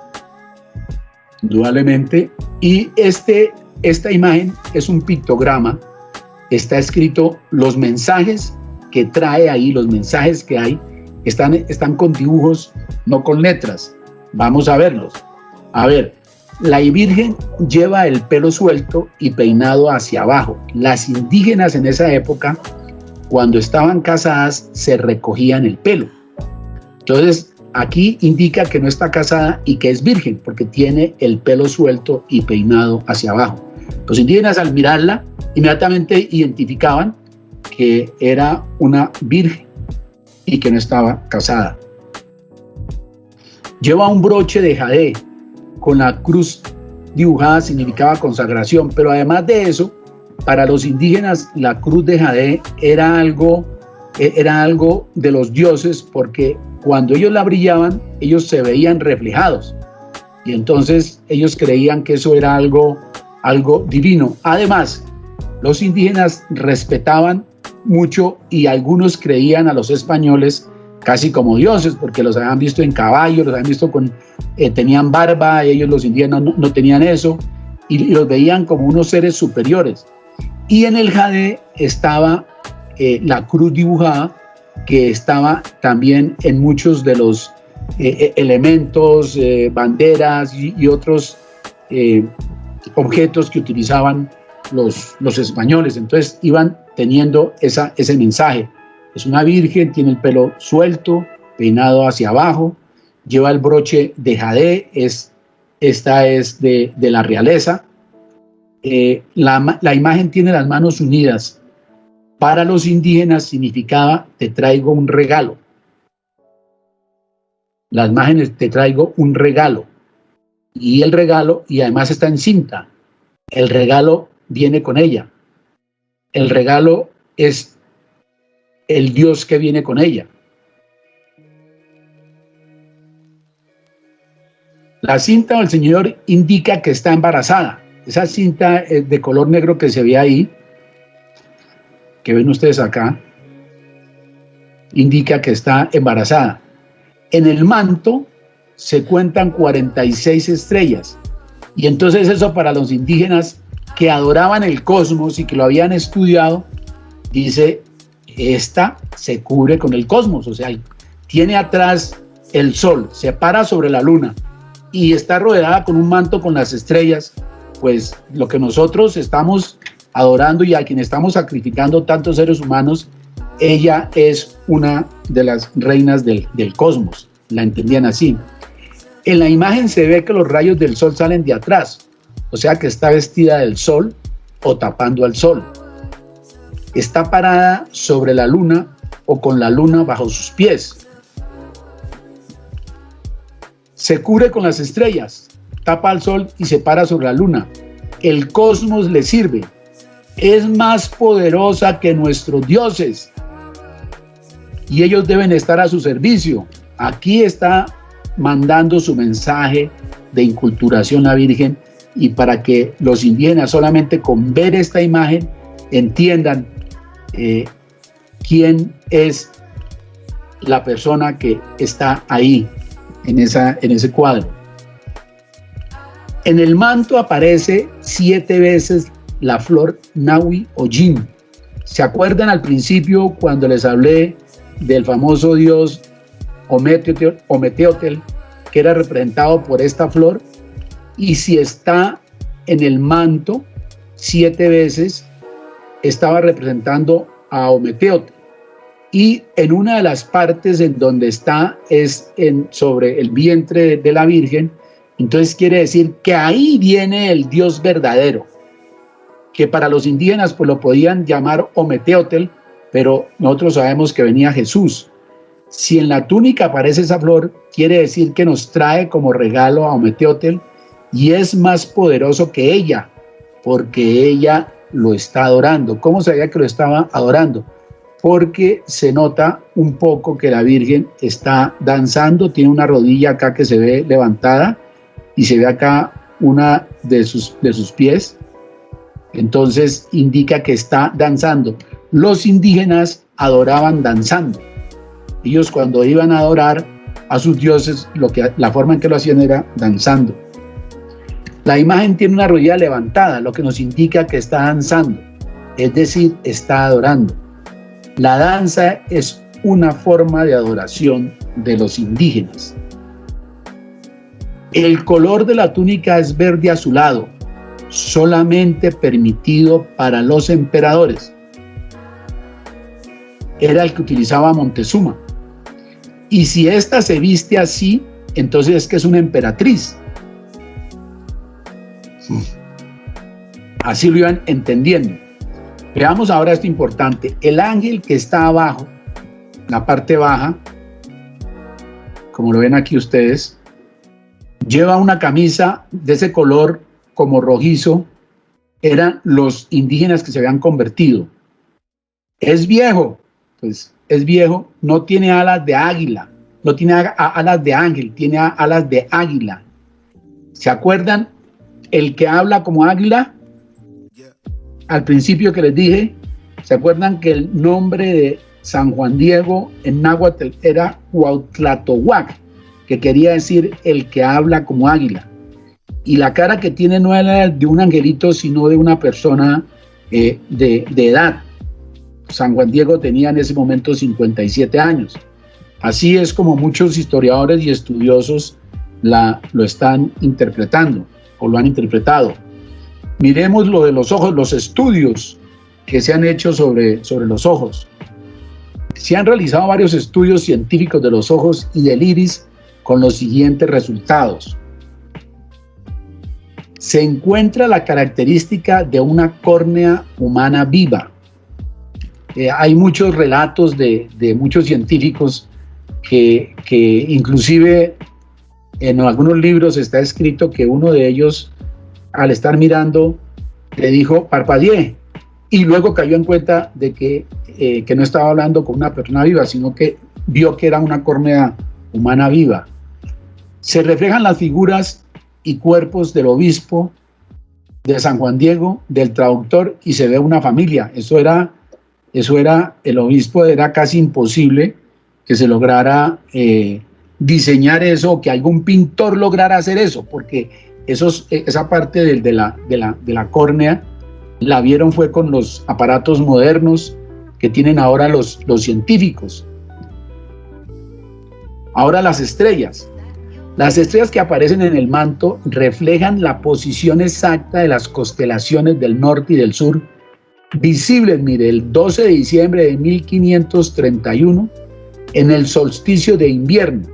indudablemente, y esta imagen es un pictograma. Está escrito los mensajes que trae ahí, los mensajes que hay, están con dibujos, no con letras. Vamos a verlos. A ver, la Virgen lleva el pelo suelto y peinado hacia abajo. Las indígenas en esa época, cuando estaban casadas, se recogían el pelo. Entonces, aquí indica que no está casada y que es virgen, porque tiene el pelo suelto y peinado hacia abajo. Los indígenas, al mirarla, inmediatamente identificaban que era una virgen y que no estaba casada. Lleva un broche de jade con la cruz dibujada, significaba consagración, pero además de eso, para los indígenas la cruz de jade era algo de los dioses, porque cuando ellos la brillaban, ellos se veían reflejados, y entonces ellos creían que eso era algo divino. Además, los indígenas respetaban mucho y algunos creían a los españoles casi como dioses, porque los habían visto en caballo, los habían visto tenían barba, ellos los indígenas no tenían eso, y los veían como unos seres superiores. Y en el jade estaba la cruz dibujada, que estaba también en muchos de los elementos, banderas y otros objetos que utilizaban los españoles. Entonces iban teniendo ese mensaje. Es una virgen, tiene el pelo suelto, peinado hacia abajo, lleva el broche de jade, esta es de la realeza. La imagen tiene las manos unidas. Para los indígenas significaba te traigo un regalo. Las imágenes te traigo un regalo. Y el regalo, y además está en cinta, el regalo viene con ella. El regalo es el Dios que viene con ella. La cinta del Señor indica que está embarazada. Esa cinta de color negro que se ve ahí, que ven ustedes acá, indica que está embarazada. En el manto se cuentan 46 estrellas. Y entonces eso para los indígenas que adoraban el cosmos y que lo habían estudiado, dice, esta se cubre con el cosmos. O sea, tiene atrás el sol, se para sobre la luna y está rodeada con un manto con las estrellas. Pues lo que nosotros estamos adorando y a quien estamos sacrificando tantos seres humanos, ella es una de las reinas del cosmos, la entendían así. En la imagen se ve que los rayos del sol salen de atrás, o sea que está vestida del sol o tapando al sol. Está parada sobre la luna o con la luna bajo sus pies. Se cubre con las estrellas, tapa al sol y se para sobre la luna. El cosmos le sirve. Es más poderosa que nuestros dioses y ellos deben estar a su servicio. Aquí está mandando su mensaje de inculturación la Virgen, y para que los indígenas solamente con ver esta imagen entiendan quién es la persona que está ahí en ese cuadro. En el manto aparece 7 veces la flor Nahui o Yin. ¿Se acuerdan al principio cuando les hablé del famoso dios Ometeotl, que era representado por esta flor? Y si está en el manto 7 veces, estaba representando a Ometeotl. Y en una de las partes en donde está es sobre el vientre de la Virgen. Entonces quiere decir que ahí viene el Dios verdadero, que para los indígenas pues lo podían llamar Ometeotl, pero nosotros sabemos que venía Jesús. Si en la túnica aparece esa flor, quiere decir que nos trae como regalo a Ometeotl y es más poderoso que ella, porque ella lo está adorando. ¿Cómo sabía que lo estaba adorando? Porque se nota un poco que la Virgen está danzando, tiene una rodilla acá que se ve levantada y se ve acá una de sus pies. Entonces indica que está danzando. Los indígenas adoraban danzando. Ellos cuando iban a adorar a sus dioses, la forma en que lo hacían era danzando. La imagen tiene una rodilla levantada, lo que nos indica que está danzando, es decir, está adorando. La danza es una forma de adoración de los indígenas. El color de la túnica es verde azulado, solamente permitido para los emperadores. Era el que utilizaba Montezuma. Y si ésta se viste así, entonces es que es una emperatriz. Así lo iban entendiendo. Veamos ahora esto importante. El ángel que está abajo, la parte baja, como lo ven aquí ustedes, lleva una camisa de ese color como rojizo. Eran los indígenas que se habían convertido. Es viejo, pues es viejo, no tiene alas de águila, no tiene alas de ángel, tiene alas de águila. ¿Se acuerdan el que habla como águila? Al principio que les dije, ¿se acuerdan que el nombre de San Juan Diego en náhuatl era Cuauhtlatohuac, que quería decir el que habla como águila? Y la cara que tiene no era de un angelito, sino de una persona de edad. San Juan Diego tenía en ese momento 57 años. Así es como muchos historiadores y estudiosos lo están interpretando o lo han interpretado. Miremos lo de los ojos, los estudios que se han hecho sobre los ojos. Se han realizado varios estudios científicos de los ojos y del iris con los siguientes resultados. Se encuentra la característica de una córnea humana viva. Hay muchos relatos de muchos científicos que inclusive en algunos libros está escrito que uno de ellos, al estar mirando, le dijo parpadeé, y luego cayó en cuenta de que no estaba hablando con una persona viva, sino que vio que era una córnea humana viva. Se reflejan las figuras y cuerpos del obispo, de San Juan Diego, del traductor, y se ve una familia. Eso era el obispo, era casi imposible que se lograra diseñar eso, que algún pintor lograra hacer eso, porque esa parte de la córnea la vieron fue con los aparatos modernos que tienen ahora los científicos. Ahora las estrellas. Las estrellas que aparecen en el manto reflejan la posición exacta de las constelaciones del norte y del sur, visibles, mire, el 12 de diciembre de 1531, en el solsticio de invierno.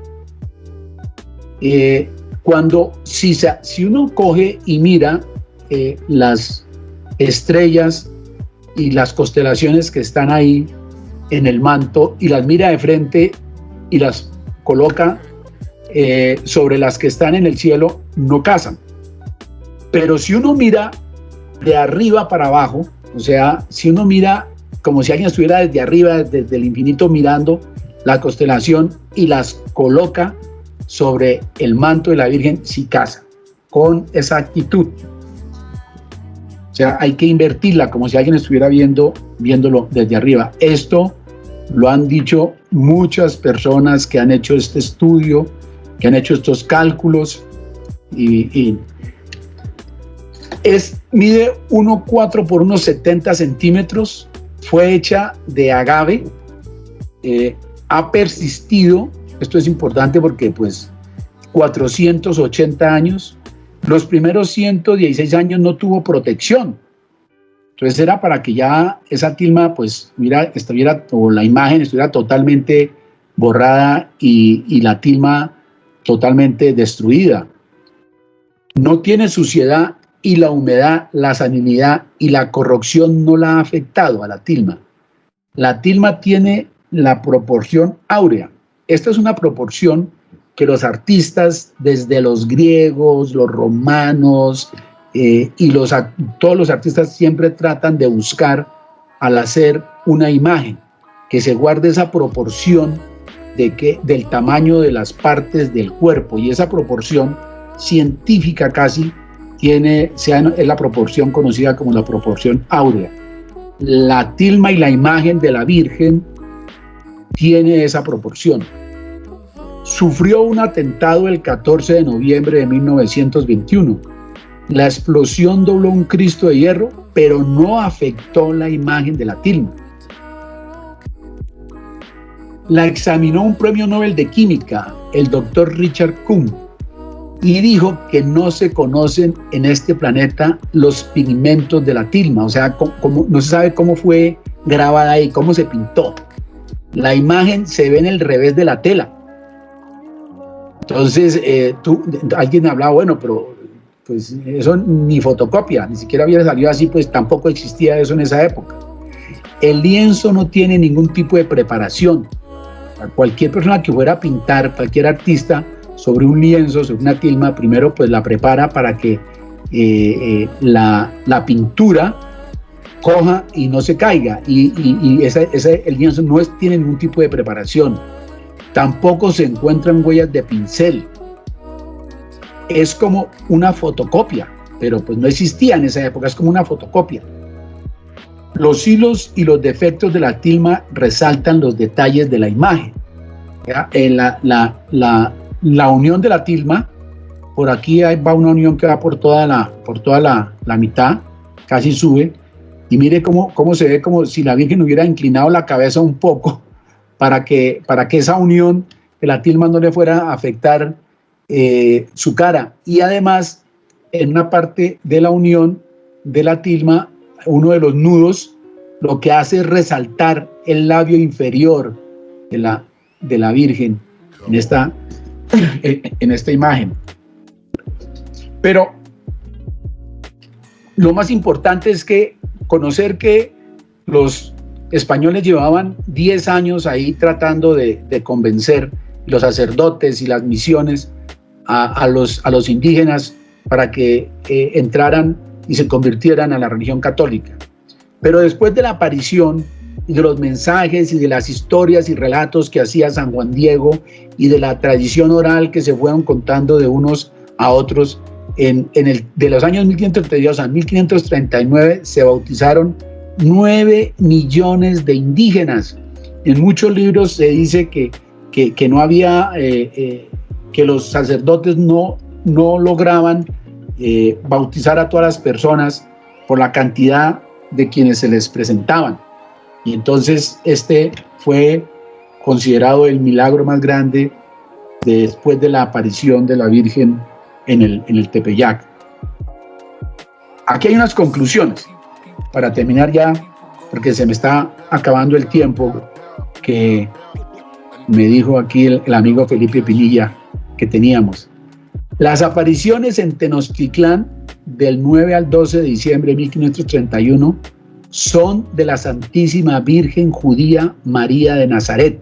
Si uno coge y mira las estrellas y las constelaciones que están ahí en el manto y las mira de frente y las coloca sobre las que están en el cielo, no casan. Pero si uno mira de arriba para abajo, o sea, si uno mira como si alguien estuviera desde arriba, desde el infinito, mirando la constelación y las coloca sobre el manto de la Virgen, sí casa, con exactitud. O sea, hay que invertirla como si alguien estuviera viéndolo desde arriba. Esto lo han dicho muchas personas que han hecho este estudio, que han hecho estos cálculos, y mide 1,4 por unos 70 centímetros, fue hecha de agave, ha persistido, esto es importante porque pues 480 años, los primeros 116 años no tuvo protección, entonces era para que ya esa tilma pues estuviera, o la imagen estuviera totalmente borrada y la tilma totalmente destruida. No tiene suciedad y la humedad, la salinidad y la corrosión no la ha afectado a la tilma. La tilma tiene la proporción áurea. Esta es una proporción que los artistas, desde los griegos, los romanos y todos los artistas siempre tratan de buscar al hacer una imagen, que se guarde esa proporción del tamaño de las partes del cuerpo, y esa proporción científica casi es la proporción conocida como la proporción áurea. La tilma y la imagen de la Virgen tiene esa proporción. Sufrió un atentado el 14 de noviembre de 1921. La explosión dobló un Cristo de hierro, pero no afectó la imagen de la tilma. La examinó un premio Nobel de Química, el doctor Richard Kuhn, y dijo que no se conocen en este planeta los pigmentos de la tilma, o sea, no se sabe cómo fue grabada ahí, cómo se pintó. La imagen se ve en el revés de la tela. Entonces, alguien hablaba, bueno, pero pues eso ni fotocopia, ni siquiera había salido así, pues tampoco existía eso en esa época. El lienzo no tiene ningún tipo de preparación. Cualquier persona que fuera a pintar, cualquier artista, sobre un lienzo, sobre una tilma, primero pues la prepara para que la pintura coja y no se caiga, y el lienzo no tiene ningún tipo de preparación. Tampoco se encuentran huellas de pincel. Es como una fotocopia, pero pues no existía en esa época, es como una fotocopia. Los hilos y los defectos de la tilma resaltan los detalles de la imagen. La unión de la tilma, por aquí va una unión que va por toda la mitad, casi sube, y mire cómo se ve, como si la Virgen hubiera inclinado la cabeza un poco para que esa unión de la tilma no le fuera a afectar su cara. Y además, en una parte de la unión de la tilma, uno de los nudos lo que hace es resaltar el labio inferior de la Virgen en esta imagen. Pero lo más importante es que conocer que los españoles llevaban 10 años ahí tratando de convencer los sacerdotes y las misiones a los indígenas para que entraran y se convirtieran a la religión católica. Pero después de la aparición y de los mensajes y de las historias y relatos que hacía San Juan Diego y de la tradición oral que se fueron contando de unos a otros, de los años 1532 a 1539 se bautizaron 9 millones de indígenas. En muchos libros se dice que no había, que los sacerdotes no lograban bautizar a todas las personas por la cantidad de quienes se les presentaban. Y entonces este fue considerado el milagro más grande después de la aparición de la Virgen en el Tepeyac. Aquí hay unas conclusiones para terminar ya, porque se me está acabando el tiempo que me dijo aquí el amigo Felipe Pinilla que teníamos. Las apariciones en Tenochtitlán del 9 al 12 de diciembre de 1531 son de la Santísima Virgen Judía María de Nazaret.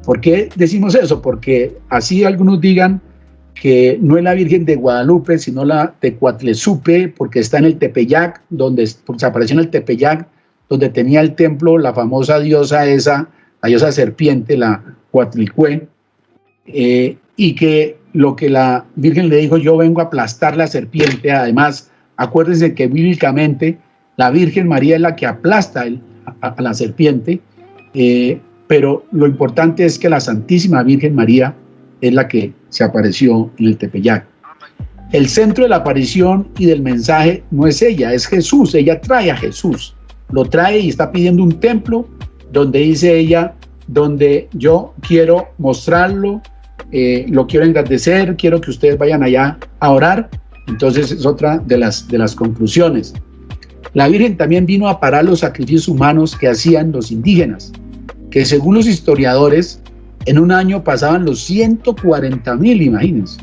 ¿Por qué decimos eso? Porque así algunos digan que no es la Virgen de Guadalupe, sino la Tecuatlesupe, porque está en el Tepeyac, porque se apareció en el Tepeyac, donde tenía el templo la famosa diosa esa, la diosa serpiente, la Coatlicue, y que lo que la Virgen le dijo, yo vengo a aplastar la serpiente. Además, acuérdense que bíblicamente la Virgen María es la que aplasta a la serpiente, pero lo importante es que la Santísima Virgen María es la que se apareció en el Tepeyac. El centro de la aparición y del mensaje no es ella, es Jesús. Ella trae a Jesús, lo trae y está pidiendo un templo donde dice ella, donde yo quiero mostrarlo, lo quiero engrandecer, quiero que ustedes vayan allá a orar. Entonces es otra de las conclusiones. La Virgen también vino a parar los sacrificios humanos que hacían los indígenas, que según los historiadores, en un año pasaban los 140,000, imagínense.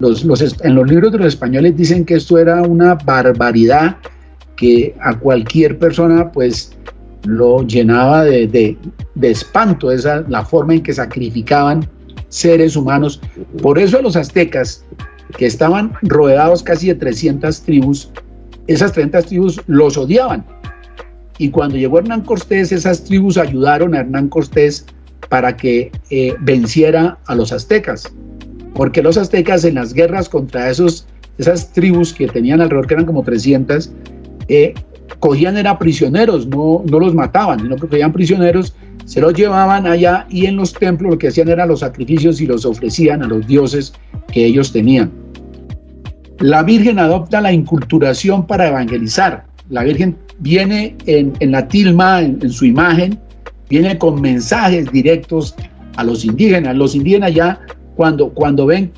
En los libros de los españoles dicen que esto era una barbaridad que a cualquier persona pues lo llenaba de espanto, la forma en que sacrificaban seres humanos. Por eso a los aztecas, que estaban rodeados casi de 300 tribus, esas 300 tribus los odiaban. Y cuando llegó Hernán Cortés, esas tribus ayudaron a Hernán Cortés para que venciera a los aztecas, porque los aztecas en las guerras contra esas tribus que tenían alrededor, que eran como 300, cogían era prisioneros, no los mataban, sino que cogían prisioneros, se los llevaban allá y en los templos lo que hacían eran los sacrificios y los ofrecían a los dioses que ellos tenían. La Virgen adopta la inculturación para evangelizar. La Virgen viene en la tilma, en su imagen, viene con mensajes directos a los indígenas. Los indígenas ya cuando ven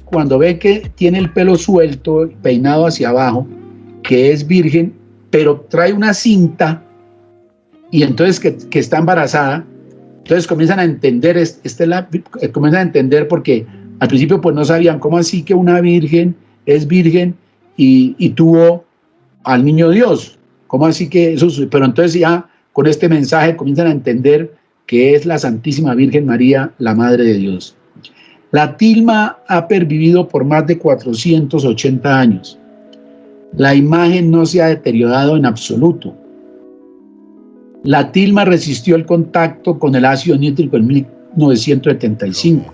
que tiene el pelo suelto, peinado hacia abajo, que es virgen, pero trae una cinta y entonces que está embarazada, entonces comienzan a entender, comienzan a entender porque al principio pues no sabían cómo así que una virgen es virgen y tuvo al niño Dios, cómo así que eso, pero entonces ya con este mensaje comienzan a entender que es la Santísima Virgen María, la Madre de Dios. La tilma ha pervivido por más de 480 años. La imagen no se ha deteriorado en absoluto. La tilma resistió el contacto con el ácido nítrico en 1975.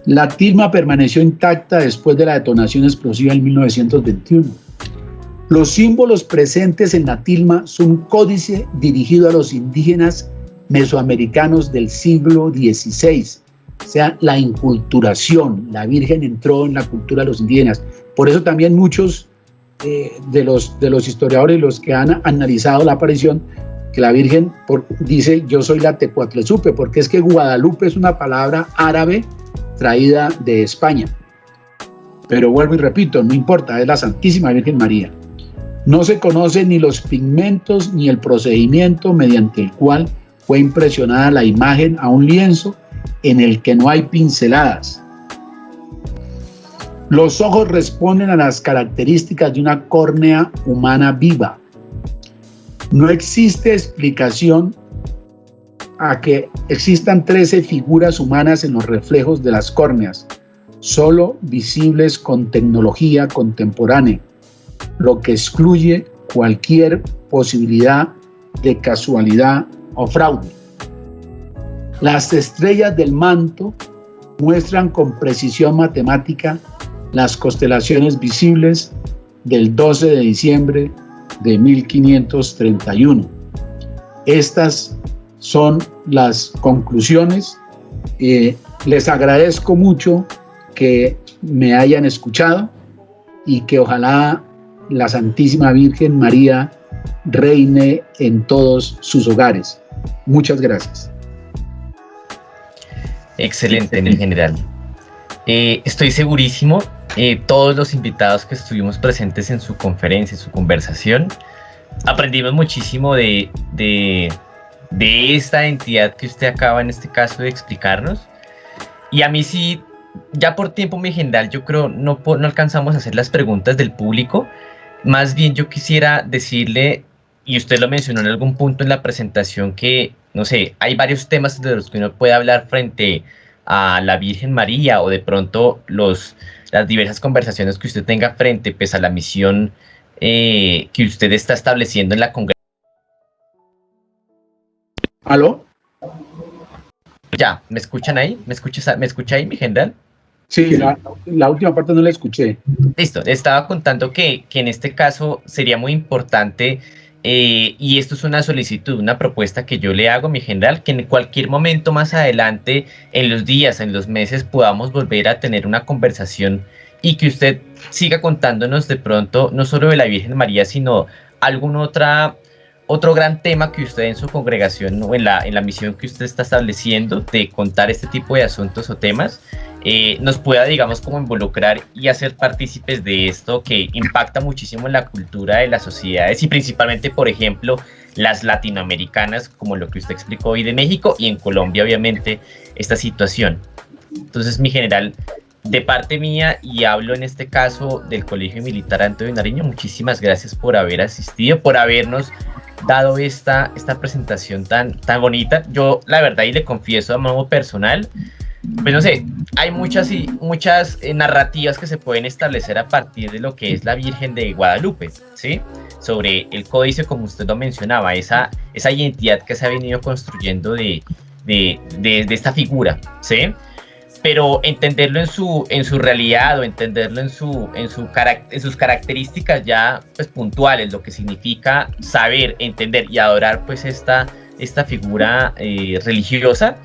La tilma permaneció intacta después de la detonación explosiva en 1921. Los símbolos presentes en la tilma son un códice dirigido a los indígenas mesoamericanos del siglo XVI, o sea, la inculturación. La Virgen entró en la cultura de los indígenas. Por eso también muchos de los historiadores, los que han analizado la aparición, que la Virgen dice, yo soy la Tecuatlesupe, porque es que Guadalupe es una palabra árabe traída de España. Pero vuelvo y repito, no importa, es la Santísima Virgen María. No se conocen ni los pigmentos ni el procedimiento mediante el cual fue impresionada la imagen a un lienzo en el que no hay pinceladas. Los ojos responden a las características de una córnea humana viva. No existe explicación a que existan 13 figuras humanas en los reflejos de las córneas, solo visibles con tecnología contemporánea, lo que excluye cualquier posibilidad de casualidad o fraude. Las estrellas del manto muestran con precisión matemática las constelaciones visibles del 12 de diciembre de 1531. Estas son las conclusiones. Les agradezco mucho que me hayan escuchado y que ojalá la Santísima Virgen María reine en todos sus hogares. Muchas gracias. Excelente, mi general. Estoy segurísimo, todos los invitados que estuvimos presentes en su conferencia, en su conversación, aprendimos muchísimo de esta entidad que usted acaba en este caso de explicarnos. Y a mí sí, ya por tiempo, mi general, yo creo no alcanzamos a hacer las preguntas del público. Más bien yo quisiera decirle, y usted lo mencionó en algún punto en la presentación, que, no sé, hay varios temas de los que uno puede hablar frente a la Virgen María, o de pronto las diversas conversaciones que usted tenga frente pues, a la misión que usted está estableciendo en la congregación. ¿Aló? Ya, ¿me escuchan ahí? ¿Me escucha ahí, mi general? Sí, la última parte no la escuché. Listo, estaba contando que en este caso sería muy importante, y esto es una solicitud, una propuesta que yo le hago, mi general, que en cualquier momento más adelante, en los días, en los meses, podamos volver a tener una conversación y que usted siga contándonos de pronto, no solo de la Virgen María, sino algún otro gran tema que usted en su congregación o en la misión que usted está estableciendo de contar este tipo de asuntos o temas, nos pueda, digamos, como involucrar y hacer partícipes de esto que impacta muchísimo en la cultura de las sociedades y principalmente, por ejemplo, las latinoamericanas, como lo que usted explicó hoy de México y en Colombia, obviamente, esta situación. Entonces, mi general, de parte mía, y hablo en este caso del Colegio Militar Antonio Nariño, muchísimas gracias por haber asistido, por habernos dado esta presentación tan bonita. Yo, la verdad, y le confieso a modo personal, pues no sé, hay muchas narrativas que se pueden establecer a partir de lo que es la Virgen de Guadalupe, ¿sí? Sobre el códice, como usted lo mencionaba, esa identidad que se ha venido construyendo de esta figura, ¿sí? Pero entenderlo en su realidad, o entenderlo en sus características ya pues puntuales, lo que significa saber, entender y adorar pues esta figura religiosa,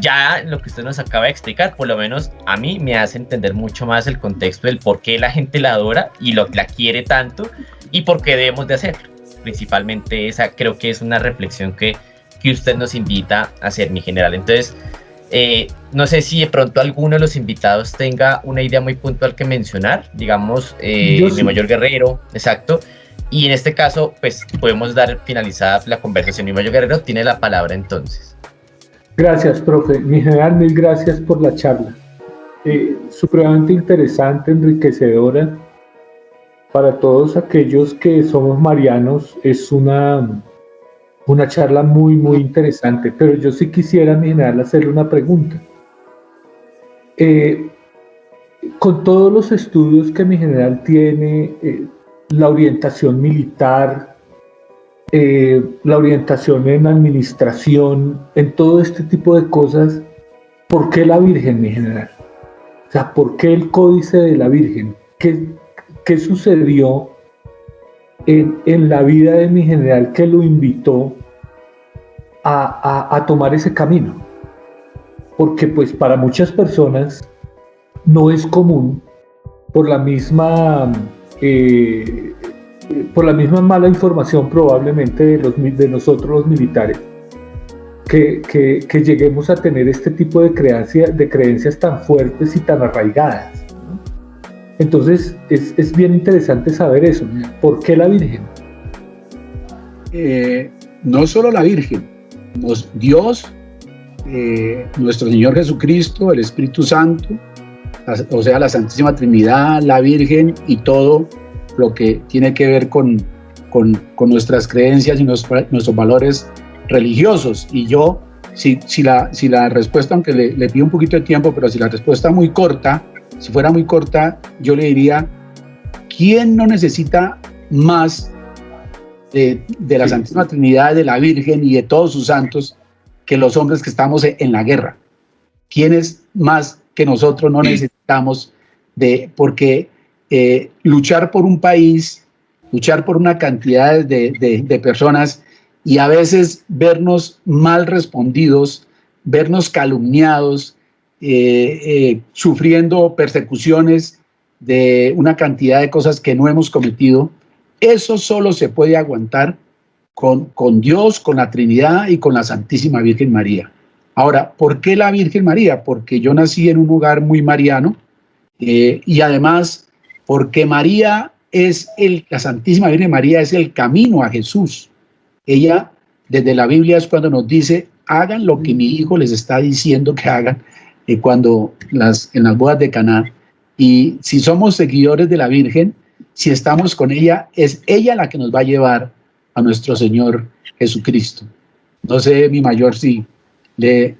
ya lo que usted nos acaba de explicar, por lo menos a mí me hace entender mucho más el contexto del por qué la gente la adora y la quiere tanto y por qué debemos de hacerlo. Principalmente esa creo que es una reflexión que usted nos invita a hacer, mi general. Entonces, no sé si de pronto alguno de los invitados tenga una idea muy puntual que mencionar, digamos, mi mayor guerrero, exacto, y en este caso, pues podemos dar finalizada la conversación. Mi mayor guerrero tiene la palabra entonces. Gracias, profe. Mi general, mil gracias por la charla. Supremamente interesante, enriquecedora. Para todos aquellos que somos marianos, es una charla muy, muy interesante, pero yo sí quisiera, mi general, hacerle una pregunta. Con todos los estudios que mi general tiene, la orientación militar, la orientación en administración, en todo este tipo de cosas, ¿por qué la Virgen, mi general? O sea, ¿por qué el códice de la Virgen? ¿Qué sucedió en la vida de mi general que lo invitó a tomar ese camino? Porque pues para muchas personas no es común por la misma mala información probablemente de nosotros los militares, que lleguemos a tener este tipo de creencias tan fuertes y tan arraigadas, ¿no? Entonces es bien interesante saber eso. ¿Por qué la Virgen? No solo la Virgen, Dios, nuestro Señor Jesucristo, el Espíritu Santo, o sea, la Santísima Trinidad, la Virgen y todo lo que tiene que ver con nuestras creencias y nuestros valores religiosos. Y yo, si la respuesta, aunque le pido un poquito de tiempo, pero si la respuesta si fuera muy corta, yo le diría, ¿quién no necesita más de la Santísima Trinidad, de la Virgen y de todos sus santos que los hombres que estamos en la guerra? ¿Quiénes más que nosotros no necesitamos porque luchar por un país, luchar por una cantidad de personas y a veces vernos mal respondidos, vernos calumniados, sufriendo persecuciones de una cantidad de cosas que no hemos cometido? Eso solo se puede aguantar con Dios, con la Trinidad y con la Santísima Virgen María. Ahora, ¿por qué la Virgen María? Porque yo nací en un hogar muy mariano, y además porque la Santísima Virgen María es el camino a Jesús. Ella, desde la Biblia, es cuando nos dice, hagan lo que mi hijo les está diciendo que hagan, en las bodas de Caná. Y si somos seguidores de la Virgen, si estamos con ella, es ella la que nos va a llevar a nuestro Señor Jesucristo. No sé, mi mayor, si le he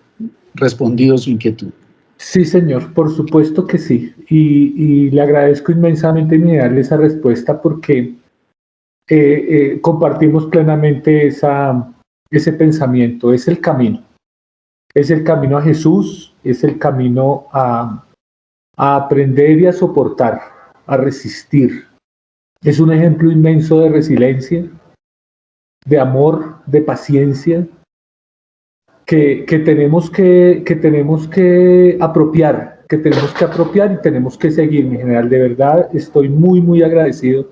respondido su inquietud. Sí, señor, por supuesto que sí. Y le agradezco inmensamente mi darle esa respuesta porque compartimos plenamente ese pensamiento. Es el camino. Es el camino a Jesús, es el camino a aprender y a soportar, a resistir. Es un ejemplo inmenso de resiliencia, de amor, de paciencia, que tenemos que apropiar, y tenemos que seguir, mi general. De verdad, estoy muy, muy agradecido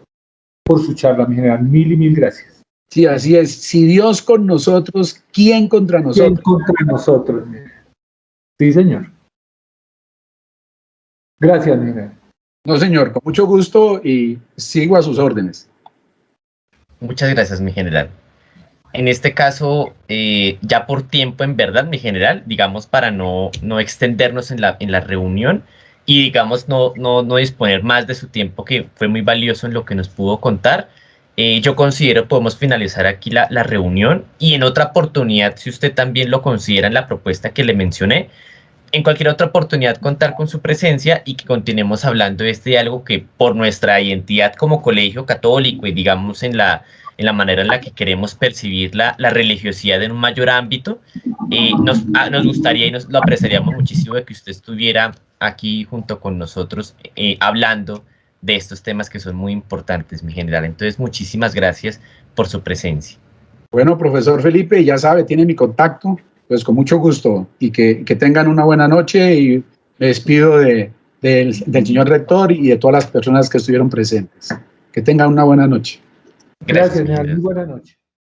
por su charla, mi general. Mil y mil gracias. Sí, así es. Si Dios con nosotros, ¿quién contra nosotros? ¿Quién contra nosotros? Sí, señor. Gracias, mi general. No, señor, con mucho gusto y sigo a sus órdenes. Muchas gracias, mi general. En este caso, ya por tiempo, en verdad, mi general, digamos, para no extendernos en la reunión y, digamos, no disponer más de su tiempo, que fue muy valioso en lo que nos pudo contar, yo considero podemos finalizar aquí la reunión, y en otra oportunidad, si usted también lo considera en la propuesta que le mencioné, en cualquier otra oportunidad contar con su presencia y que continuemos hablando de este diálogo que, por nuestra identidad como colegio católico y, digamos, en la manera en la que queremos percibir la religiosidad en un mayor ámbito, nos gustaría y nos lo apreciaríamos muchísimo de que usted estuviera aquí junto con nosotros, hablando de estos temas que son muy importantes, mi general. Entonces, muchísimas gracias por su presencia. Bueno, profesor Felipe, ya sabe, tiene mi contacto, pues con mucho gusto, y que tengan una buena noche, y me despido del señor rector y de todas las personas que estuvieron presentes. Que tengan una buena noche. Gracias, general. Muy buena noche.